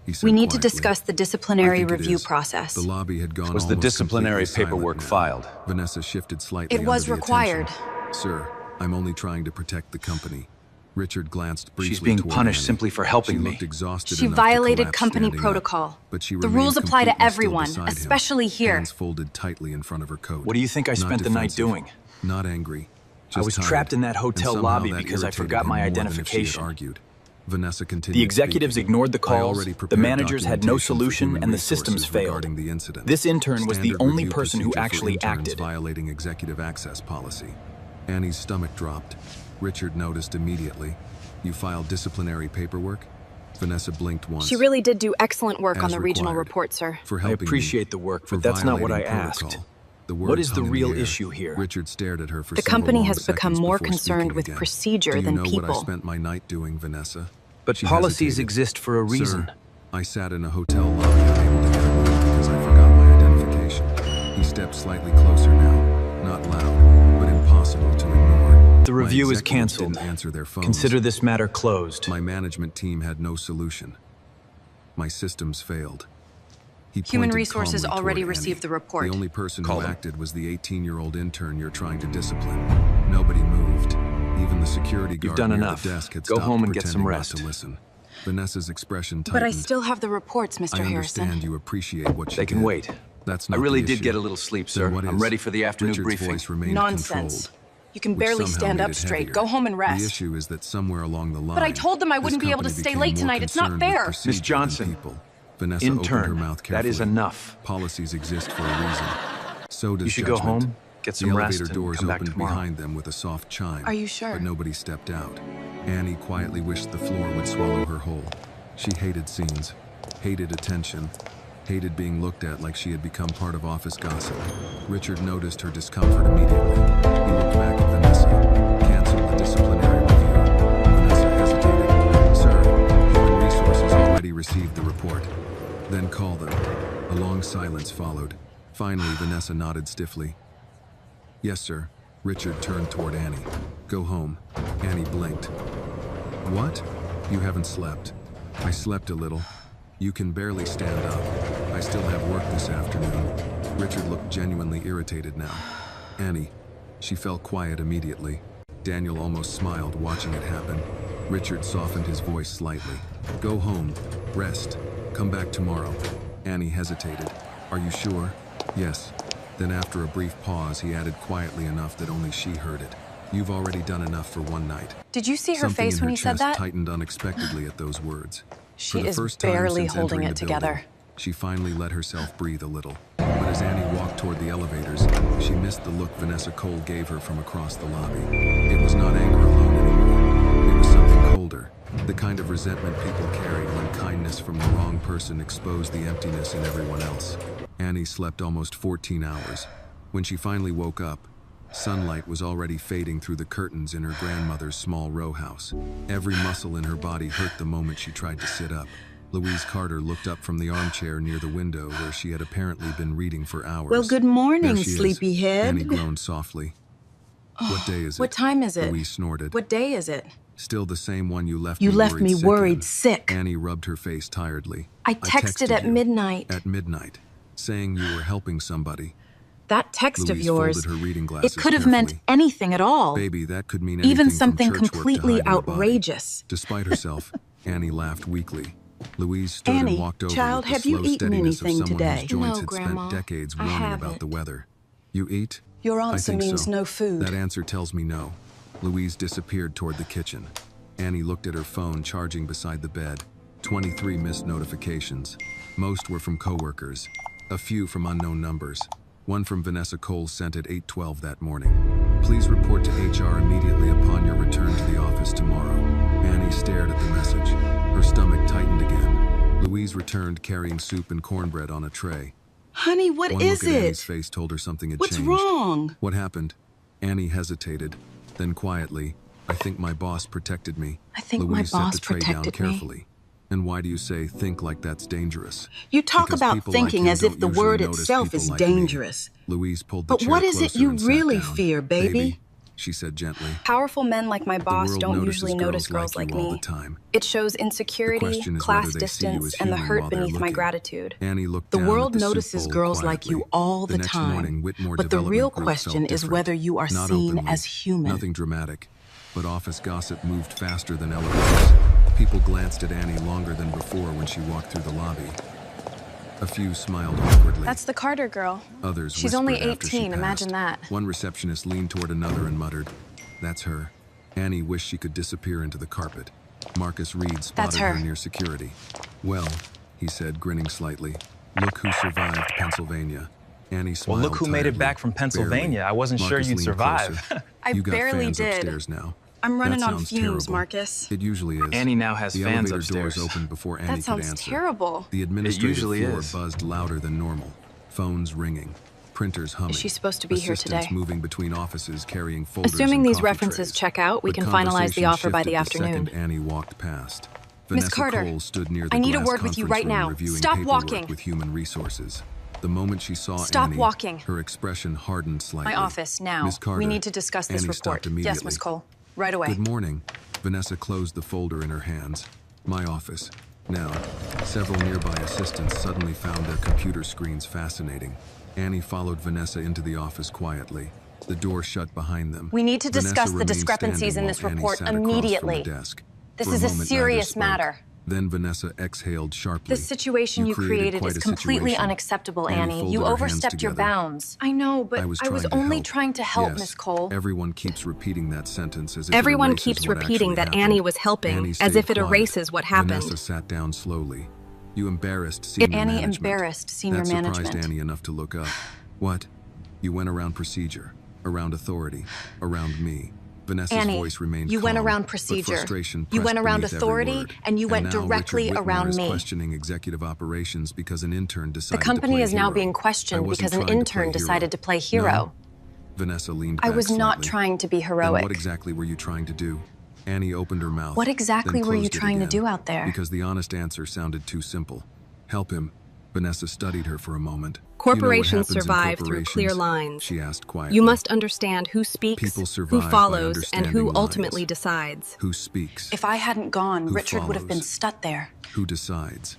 he said We need to quietly. discuss the I disciplinary think it review is. process. The lobby had gone Was the almost disciplinary completely paperwork silent now. filed? Vanessa shifted slightly. It was under the required. attention. Sir, I'm only trying to protect the company. Richard glanced briefly She's being toward punished Annie. simply for helping She me. looked exhausted She enough to violated collapse company standing up, protocol. but she The remained rules apply to completely still everyone, beside him, especially here. hands folded tightly in front of her coat. What do you think I Not spent the night defensive, doing? Not angry. I Just was tired, trapped in that hotel and somehow lobby that because I irritated forgot him my more than if she had identification. argued. Vanessa continued The executives speaking. ignored the I calls, already the prepared managers had no documentation for solution, human and the systems resources failed. regarding the incident. This intern was the Standard only review person who procedure for actually interns acted. violating executive access policy. Annie's stomach dropped. Richard noticed immediately. You filed disciplinary paperwork? Vanessa blinked once. She really did do excellent work on As the regional required. report, sir. For I helping appreciate me, the work, for but that's not what I violating asked. protocol. The What words is the hung in real air. issue here? Richard stared at her for The several company long has become seconds more before concerned speaking with again. procedure Do you than know people. what I spent my night doing, Vanessa? But She policies hesitated. exist for a reason. Sir, I sat in a hotel lobby unable to get a word because I forgot my identification. He stepped slightly closer now. Not loud, but impossible to ignore. The My review is executives canceled. didn't answer their phones. Consider this matter closed. My management team had no solution. My systems failed. He Human pointed Resources calmly already toward received Annie. the report. The only person Call who them. acted was the 18-year-old intern you're trying to discipline. Nobody moved. Even the security guard You've done near enough. the desk had Go stopped home and get some pretending not rest. to listen. Vanessa's expression tightened. But I still have the reports, Mr. I Harrison. understand you appreciate what she They can did. wait. That's I not really the did issue. get a little sleep, sir. Then what I'm is? ready for the afternoon Richard's briefing. voice remained Nonsense. controlled, You can which barely somehow stand made up it straight. heavier. Go home and rest. The issue is that somewhere along the line, But I told them I this wouldn't be able to company stay became late more tonight. It's not concerned with fair. procedure Miss than Johnson, people. Vanessa intern, opened her mouth carefully. that is enough. Policies exist for a reason. So does You should go judgment. home, get some the rest, elevator and doors come back opened tomorrow. behind them with a soft chime. Are you sure? But nobody stepped out. Annie quietly wished the floor would swallow her whole. She hated scenes, hated attention, hated being looked at like she had become part of office gossip. Richard noticed her discomfort immediately. He looked back at Vanessa. Cancel the disciplinary review. Vanessa hesitated. Sir, Human Resources already received the report. Then call them. A long silence followed. Finally, Vanessa nodded stiffly. Yes, sir. Richard turned toward Annie. Go home. Annie blinked. What? You haven't slept. I slept a little. You can barely stand up. I still have work this afternoon. Richard looked genuinely irritated now. Annie. She fell quiet immediately. Daniel almost smiled watching it happen. Richard softened his voice slightly. Go home. Rest. Come back tomorrow. Annie hesitated. Are you sure? Yes. Then after a brief pause, he added quietly enough that only she heard it. You've already done enough for one night. Did you see her Something face in when her you said chest that? tightened unexpectedly at those words. She For the is first time barely since holding entering it the building, together. she finally let herself breathe a little. But as Annie walked toward the elevators, she missed the look Vanessa Cole gave her from across the lobby. It was not anger alone anymore. It was something colder. The kind of resentment people carry when kindness from the wrong person exposed the emptiness in everyone else. Annie slept almost 14 hours. When she finally woke up, sunlight was already fading through the curtains in her grandmother's small row house. Every muscle in her body hurt the moment she tried to sit up. Louise Carter looked up from the armchair near the window where she had apparently been reading for hours. Well, good morning, There she is. sleepyhead. Annie groaned softly. What day is it? What time is it? Louise snorted. What day is it? Still the same one you left You me left worried me sick worried in. sick. Annie rubbed her face tiredly. I texted at you midnight. At midnight, saying you were helping somebody. That text of Louise yours, folded her reading glasses it could have meant carefully. anything at all. Baby, that could mean anything Even from something church work to completely hiding a body. outrageous. Despite herself, Annie laughed weakly. Louise stood Annie, and walked over child, with the have you slow eaten steadiness of anything someone today? whose joints No, had Grandma. spent decades I warning about haven't. the weather. You eat? Your I answer think means so. no food. That answer tells me no. Louise disappeared toward the kitchen. Annie looked at her phone charging beside the bed. 23 missed notifications. Most were from coworkers. A few from unknown numbers. One from Vanessa Cole sent at 8:12 that morning. Please report to HR immediately upon your return to the office tomorrow. Annie stared at the message. Her stomach tightened again. Louise returned carrying soup and cornbread on a tray. Honey, what One is look at Annie's it? face told her something had What's changed. wrong? What happened? Annie hesitated. Then quietly, I think my boss protected me. I think my Louise boss set the tray down protected me. carefully. And why do you say think like that's dangerous? You talk Because about people like thinking you as if don't the usually word notice itself people is like me. dangerous. Louise pulled the But chair what is it closer you and sat really down. fear, baby? She said gently. Powerful men like my The boss world don't notices usually notice girls like you all the me. time. It shows The insecurity, question is class whether they see you distance, as and the human hurt while they're beneath my looking. gratitude. Annie looked The down world at the soup notices bowl girls like you quietly. all the next time. morning, Whitmore But the Development real Group question felt is different. whether you are Not seen openly, as human. Nothing dramatic, but office gossip moved faster than elevators. People glanced at Annie longer than before when she walked through the lobby. A few smiled awkwardly. That's the Carter girl. Others She's only whispered after she 18, imagine passed. that. One receptionist leaned toward another and muttered, "That's her." Annie wished she could disappear into the carpet. Marcus Reed spotted her her. near security. "Well," he said, grinning slightly, "look who survived Pennsylvania." Annie Well, smiled look who made it tiredly. back from Pennsylvania. Barely. I wasn't sure Marcus you'd leaned survive. closer. I You got barely fans did. upstairs now. I'm running That on sounds fumes, terrible. Marcus. It usually is. Annie now has the fans elevator upstairs. doors opened before Annie That could sounds answer. terrible. The administrative usually floor is. buzzed louder than normal. Phones ringing. Printers humming. Is she supposed to be here Assistants today? moving between offices carrying folders Assuming and these coffee references trays. check out, we But can finalize the conversation offer by the shifted afternoon. second Annie walked past. Miss Vanessa Carter, Cole stood near the I need a glass word with you conference right room now. reviewing Stop paperwork walking. with human resources. The moment she saw Stop Annie, walking. her expression hardened slightly. My office, now. Miss Carter, We need to discuss this Annie report. stopped immediately. Yes, Miss Cole. Right away. Good morning. Vanessa closed the folder in her hands. My office. Now, several nearby assistants suddenly found their computer screens fascinating. Annie followed Vanessa into the office quietly. The door shut behind them. We need to Vanessa discuss the remained discrepancies standing in this while Annie report sat across from the immediately. desk. This For is a moment, neither serious spoke. matter. Then Vanessa exhaled sharply. The situation you created quite is a completely situation. unacceptable, Annie Annie. folded You her hands overstepped your together. bounds. I know, but I was trying to only help. trying to help, Yes, Miss Cole. Everyone keeps repeating that sentence as if Everyone it erases keeps what repeating actually that happened. Annie was helping, Annie as stayed if it quiet. erases what happened. Vanessa sat down slowly. You embarrassed senior Annie management. embarrassed senior that surprised management. Annie enough to look up. What? You went around procedure, around authority, around me. Vanessa's Annie, voice remained you calm, went around but procedure. frustration You went pressed around beneath every authority, word. and you went now directly Richard Whitmore around is me. questioning executive operations because an intern The decided to company play is now hero. being I questioned wasn't because an trying to intern play decided to play hero. No. Vanessa leaned I back was not slightly. trying to be Then heroic. what exactly were you trying to do? Annie opened her mouth. What exactly then were you closed it trying to again, do out there? Because the honest answer sounded too simple. Help him. Vanessa studied her for a moment. Corporations You know what happens in survive through clear corporations? lines. She asked quietly. You must understand who speaks, People who survive by follows, and who understanding ultimately lines. decides. Who speaks? If I hadn't gone, Who Richard would have been follows? stuck there. Who decides?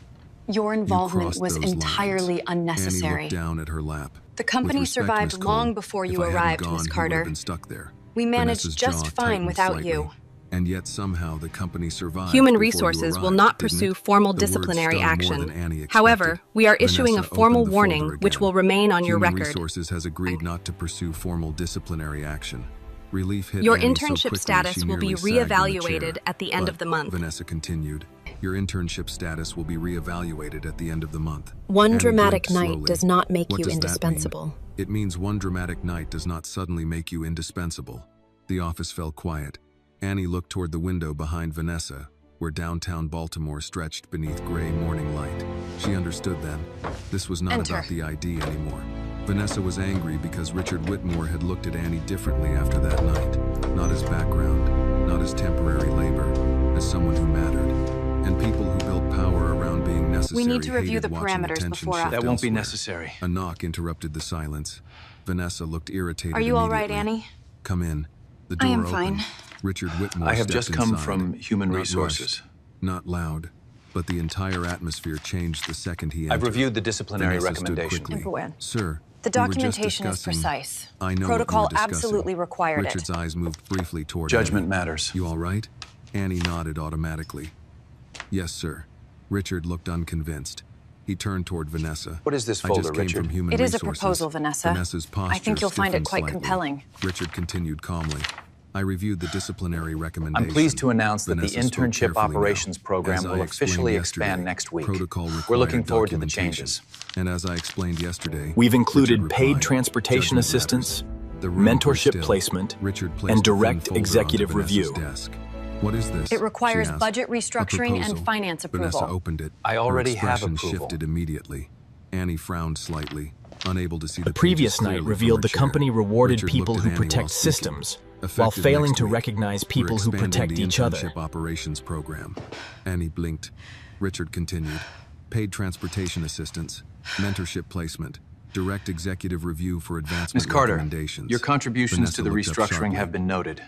Your You involvement crossed was those entirely lines. unnecessary. Annie looked down at her lap. The company With respect, survived Miss Cole, long before you if I hadn't arrived, gone, Miss he would Carter. have been stuck there. We managed Vanessa's just jaw fine tightened without slightly. you. And yet somehow the company survived. Human before you resources will arrived, not didn't pursue it? formal The words disciplinary stung more action. than Annie expected. However, we are issuing Vanessa a formal opened the warning folder which again. will remain on your Human record. Resources has agreed not to pursue formal disciplinary action. Relief hit Your Annie so internship quickly status she will be nearly sagged in the reevaluated chair. at the end But, of the month. Vanessa continued. Your internship status will be reevaluated at the end of the month. One Annie dramatic blinked night slowly. does not make What you does that mean? indispensable. It means one dramatic night does not suddenly make you indispensable. The office fell quiet. Annie looked toward the window behind Vanessa, where downtown Baltimore stretched beneath gray morning light. She understood then. This was not Enter. about the ID anymore. Vanessa was angry because Richard Whitmore had looked at Annie differently after that night. Not as background, not as temporary labor, as someone who mattered. And people who built power around being necessary We need to review hated the watching parameters attention before shift That won't be elsewhere. necessary. A knock interrupted the silence. Vanessa looked irritated Are you all right, immediately. Annie? Come in. The I door am opened. fine. Richard Whitmore I have stepped just come inside. from Human Not Resources. rushed, not loud, but the entire atmosphere changed the second he entered. I've reviewed the disciplinary Vanessa stood recommendation. quickly. Infowan. Sir, The we were just documentation is discussing- precise. I know Protocol what you were discussing. absolutely required Richard's it. eyes moved briefly toward Judgment Annie. matters. You all right? Annie nodded automatically. Yes, sir. Richard looked unconvinced. He turned toward Vanessa. What is this I folder, just came Richard? from Human It is a Resources. proposal, Vanessa. Vanessa's posture I think you'll find it stiffened quite slightly. compelling. Richard continued calmly. I reviewed the disciplinary recommendation. I'm pleased to announce that Vanessa the spoke internship carefully now. operations program As I will explained officially yesterday, expand next week. protocol We're looking required forward to the documentation. changes. And as I explained yesterday, We've included Richard paid replied, transportation "Judgment assistance, matters." The room grew mentorship still. placement, Richard placed and a thin direct folder executive onto Vanessa's review. desk. What is this? It requires she asked. budget A restructuring and proposal. finance approval. Vanessa opened it. I already Her have expression approval. shifted immediately. Annie frowned slightly, unable to see the The previous pages night clearly revealed from the her chair. company rewarded Richard people looked who at Annie protect while speaking. systems, while Effective failing next to week, recognize we're people who expanding protect the each other. internship operations program. Annie blinked. Richard continued. Paid transportation assistance, mentorship placement, direct executive review for advancement Ms. Carter, recommendations. your contributions Vanessa to the looked up restructuring sharply. have been noted.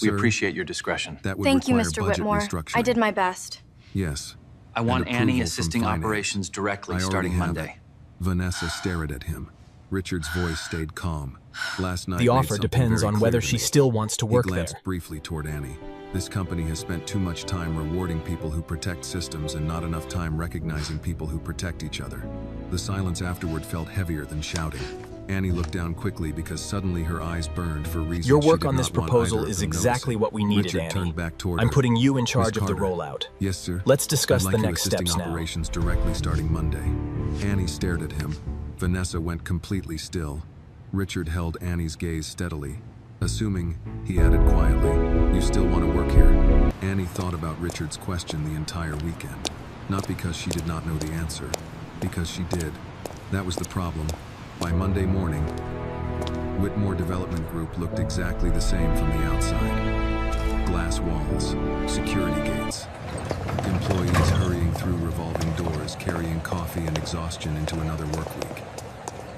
We Sir, appreciate your discretion. That would Thank you, require Mr. budget Whitmore. restructuring. I did my best. Yes. I want and Annie approval assisting from finance. operations directly I already starting have Monday. it. Vanessa stared at him. Richard's voice stayed calm. Last night The made offer something depends very on clear whether to she me. still wants to He work glanced there. briefly toward Annie. This company has spent too much time rewarding people who protect systems and not enough time recognizing people who protect each other. The silence afterward felt heavier than shouting. Annie looked down quickly because suddenly her eyes burned for reasons Your she work did on this not want proposal either of is them exactly noticing. what we needed, Richard Annie. turned back toward I'm her. putting you in charge Ms. of the Carter. rollout. Yes, sir. Let's discuss I'd like the you next assisting steps now. operations directly starting Monday. Annie stared at him. Vanessa went completely still. Richard held Annie's gaze steadily. Assuming, he added quietly, "You still want to work here?" Annie thought about Richard's question the entire weekend. Not because she did not know the answer, because she did. That was the problem. By Monday morning, Whitmore Development Group looked exactly the same from the outside. Glass walls, security gates, employees hurrying through revolving doors, carrying coffee and exhaustion into another work week.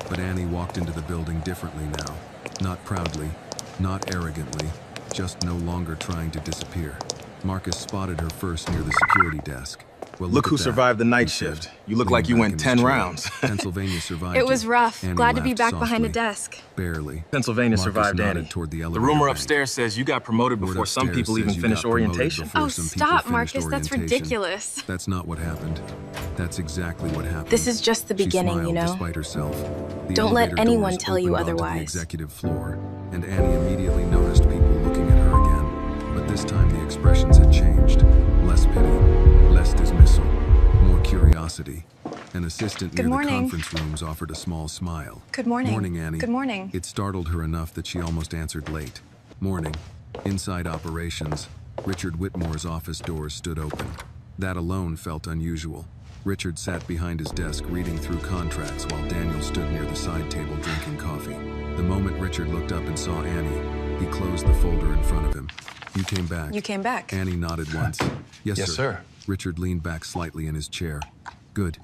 But Annie walked into the building differently now. Not proudly, not arrogantly, just no longer trying to disappear. Marcus spotted her first near the security desk. Well, Look at who that, survived the night he said, shift. You look leaning like you back went in his 10 chair. rounds. Pennsylvania survived It was you. rough. Annie Glad to be laughed back behind a softly. desk. Barely. Pennsylvania Marcus survived nodded Annie. toward the The elevator rumor bank. upstairs says you got promoted Word before some upstairs people says even you finished got promoted orientation. before Oh, some people stop, finished Marcus. That's orientation. ridiculous. That's not what happened. That's exactly what happened. This is just the She beginning, smiled you know? despite herself. The Don't let elevator anyone doors tell you opened onto the otherwise. executive floor, and Annie immediately noticed people looking at her again. But this time the expressions had changed. Less pity, less dismissal, more curiosity. An assistant Good near the morning. conference rooms offered a small smile. Good morning. Morning, Annie. Good morning. It startled her enough that she almost answered late. Morning. Inside operations, Richard Whitmore's office doors stood open. That alone felt unusual. Richard sat behind his desk reading through contracts while Daniel stood near the side table drinking coffee. The moment Richard looked up and saw Annie, he closed the folder in front of him. You came back. You came back. Annie nodded once. Yes, Yes, sir. Richard leaned back slightly in his chair. Good.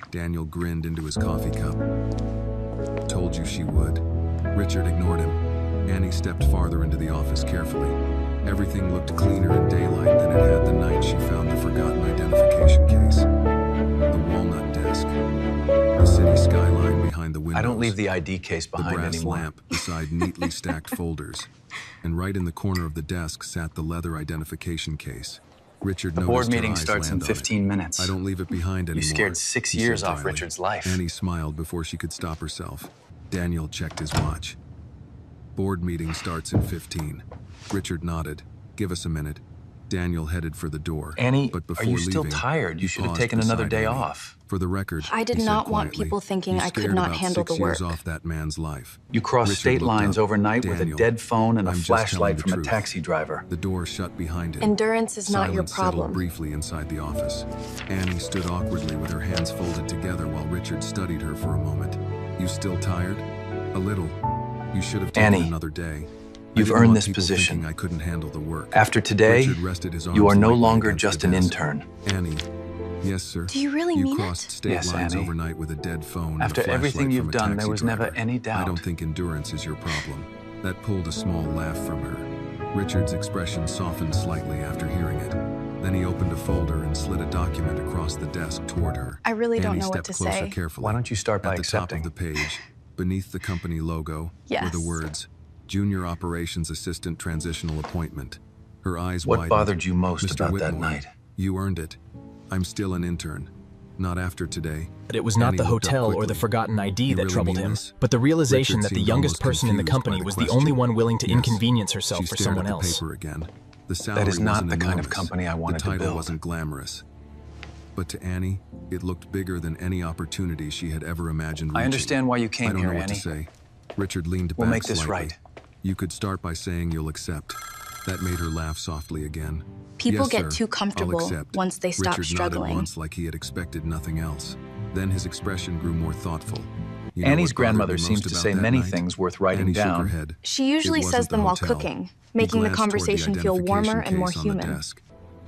Daniel grinned into his coffee cup. Told you she would. Richard ignored him. Annie stepped farther into the office carefully. Everything looked cleaner in daylight than it had the night she found the forgotten identification case. The walnut desk. The city skyline behind the windows. I don't leave the ID case The behind brass anymore. lamp beside neatly stacked folders. And right in the corner of the desk sat the leather identification case. Richard The noticed board her meeting eyes starts in land on it. 15 minutes. I don't leave it behind anymore. You scared 6 he years said off dryly. Richard's life. Annie smiled before she could stop herself. Daniel checked his watch. Board meeting starts in 15. Richard nodded. Give us a minute. Daniel headed for the door. Annie, but before are you still leaving, tired? You he should have paused taken another beside day Annie. off. For the record, I did he said not want quietly, people thinking "You I could scared not about handle 6 the years work." off that man's life. You crossed Richard state looked lines up. overnight with a Daniel, dead phone and a I'm just telling flashlight the from a truth. taxi driver. The door shut behind him. Endurance is not your Silence settled problem. briefly inside the office. Annie stood awkwardly with her hands folded together while Richard studied her for a moment. You still tired? A little. You should have taken Annie, another day. you've I didn't earned want this people position. thinking I couldn't handle the work. After today, Richard rested his you arms are no lightly longer against just the an desk. intern. Annie. Yes, sir. Do you really You mean crossed it? state Yes, lines Annie. overnight with a dead phone and After a flashlight everything you've from a done, taxi there was driver. never any doubt. I don't think endurance is your problem. That pulled a small laugh from her. Richard's expression softened slightly after hearing it. Then he opened a folder and slid a document across the desk toward her. I really don't Annie know what stepped to closer say. carefully. Why don't you start by At the accepting? top of the page, beneath the company logo, were the Yes. words, Junior Operations Assistant Transitional Appointment. Her eyes What widened. bothered you most Mr. about that Whitmore, night? You earned it. I'm still an intern. Not after today. But it was not Annie the looked up hotel or quickly. the forgotten ID You that really troubled mean him, this? but the realization Richard that the seemed youngest almost person in the confused by company the was the question. only one willing to Yes. inconvenience herself She for stared someone at the else. paper again. The salary That is not wasn't the kind of enormous. company I wanted the to title build. wasn't glamorous. But to Annie, it looked bigger than any opportunity she had ever imagined reaching. I understand why you came I don't here, know what Annie. to say. Richard leaned We'll back make this slightly. right. You could start by saying you'll accept. That made her laugh softly again. People Yes, get sir. too comfortable I'll accept. once they stop Richard struggling. nodded once like he had expected nothing else. Then his expression grew more thoughtful. You know Annie's what bothered grandmother me seems most to about say that many night? things worth writing Annie shook her down. head. She usually It says wasn't them the while hotel. cooking, He making the glanced toward conversation feel warmer and more identification case on the human. desk.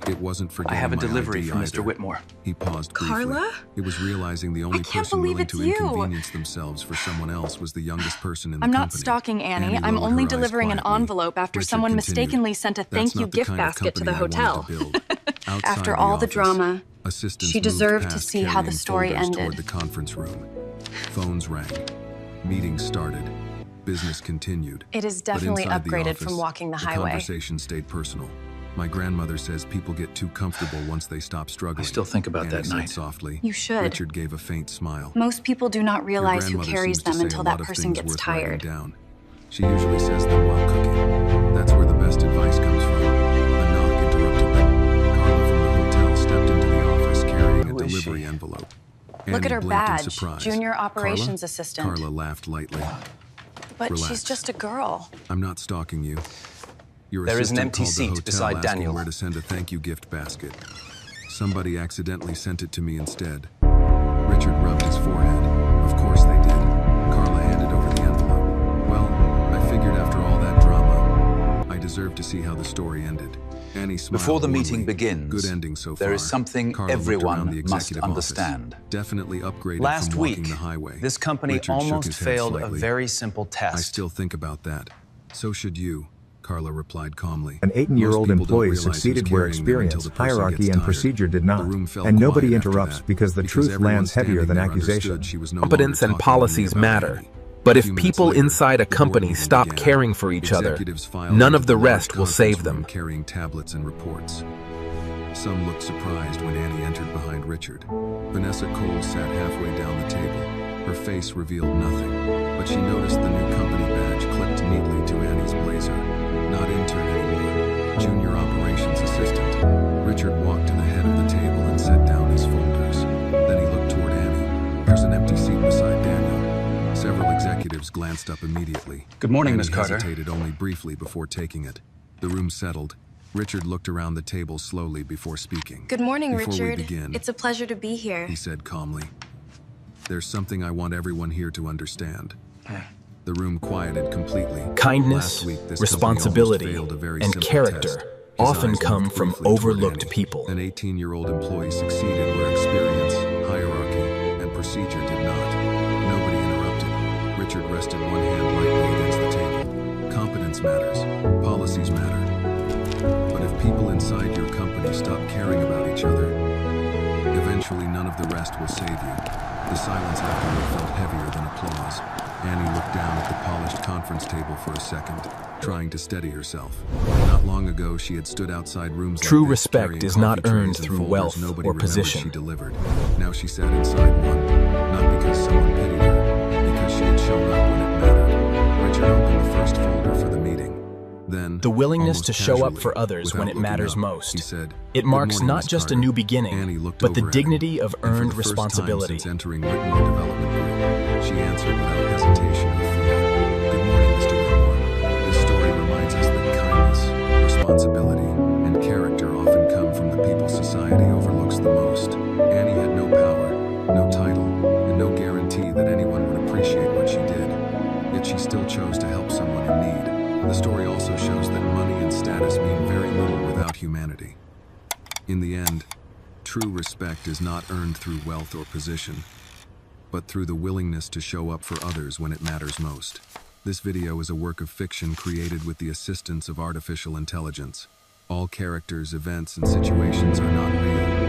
It wasn't I forgetting have a my delivery ID for Mr. either. Whitmore. He paused briefly. Carla? It was realizing the only I can't person believe willing it's to you. inconvenience themselves for someone else was the youngest person in the I'm company. not stalking Annie. I'm lowered only her eyes delivering an quietly. envelope after Richard someone continued, mistakenly sent a "That's thank you not the gift kind of basket to the company I wanted hotel. to build." Outside After all the office, drama, assistants she moved deserved to past see how the carrying story folders ended. toward the conference room. Phones rang. Meetings started. Business continued. It is But definitely inside the upgraded from office, walking the highway. conversation stayed personal. My grandmother says people get too comfortable once they stop struggling. I still think about Annie that said night. softly. You should. Richard gave a faint smile. Most people do not Your realize who grandmother carries seems to them say until a that lot of person things gets worth writing tired. down. She usually says them while cooking. That's where the best advice comes from. A knock interrupted them. Carla from the hotel stepped into the office carrying a Who is delivery she? envelope. Look Annie at her blinked in badge, surprise. Junior Operations Carla? Assistant. Carla laughed lightly. But Relax. she's just a girl. I'm not stalking you. Your There is an assistant empty called the seat hotel beside asking Daniel. where to send a thank you gift basket. Somebody accidentally sent it to me instead. Richard rubbed his forehead. Of course they did. Carla handed over the envelope. Well, I figured after all that drama, I deserved to see how the story ended. Annie smiled Before the warmly. meeting begins, Good ending so far. there is something Carla looked around everyone the must executive office. understand. Definitely upgraded Last from walking week, the highway. this company Richard shook almost his head failed a slightly. very simple test. I still think about that. So should you, Carla replied calmly. An 18-year-old Most people don't employee realize who's succeeded where carrying them until experience, the person hierarchy, gets and tired. procedure did The not. room fell And nobody quiet after interrupts that, because the truth everyone lands heavier standing than there accusation. understood she was no Competence longer and talking only policies about matter. Annie. But A if few minutes people later, inside a the board company meeting stop began. caring for each other, Executives filed none into of the large rest will conference save room them. carrying tablets and reports. Some looked surprised when Annie entered behind Richard. Vanessa Cole sat halfway down the table. Her face revealed nothing, but she noticed the new company badge clipped neatly to Annie's blazer. Not intern anymore, junior operations assistant. Richard walked to the head of the table and set down his folders. Then he looked toward Annie. There's an empty seat beside Daniel. Several executives glanced up immediately. Good morning, Annie Miss Carter. hesitated only briefly before taking it. The room settled. Richard looked around the table slowly before speaking. Good morning, Before we Richard. begin, It's a pleasure to be here. he said calmly. There's something I want everyone here to understand. The room quieted completely. Kindness, Last week, this responsibility, company almost failed a very and simple character test. His often eyes come looked from briefly toward overlooked Annie. people. An 18-year-old employee succeeded where experience, hierarchy, and procedure did not. Nobody interrupted. Richard rested one hand lightly against the table. Competence matters. Policies matter. But if people inside your company stop caring about each other, eventually none of the rest will save you. The silence afterward felt heavier than applause. Annie looked down at the polished conference table for a second, trying to steady herself. Not long ago, she had stood outside rooms like True this, respect carrying is not coffee trays earned and through folders wealth nobody or remembered position. she delivered. Now she sat inside one, not because someone pitied her, because she had shown up when it mattered. Richard opened the first folder for the meeting. Then, The willingness almost to show up casually, for others when without it looking matters up, most. he said, It "Good marks morning, not Miss just a Carter." new beginning, Annie looked but the over at him, dignity of and for earned the first time responsibility. since entering Whitmore Development Group, she answered without hesitation or fear. Good morning, Mr. Whitmore. This story reminds us that kindness, responsibility, and character often come from the people society overlooks the most. Annie had no power, no title, and no guarantee that anyone would appreciate what she did. Yet she still chose to help someone in need. The story also shows that money and status mean very little without humanity. In the end, true respect is not earned through wealth or position, but through the willingness to show up for others when it matters most. This video is a work of fiction created with the assistance of artificial intelligence. All characters, events, and situations are not real.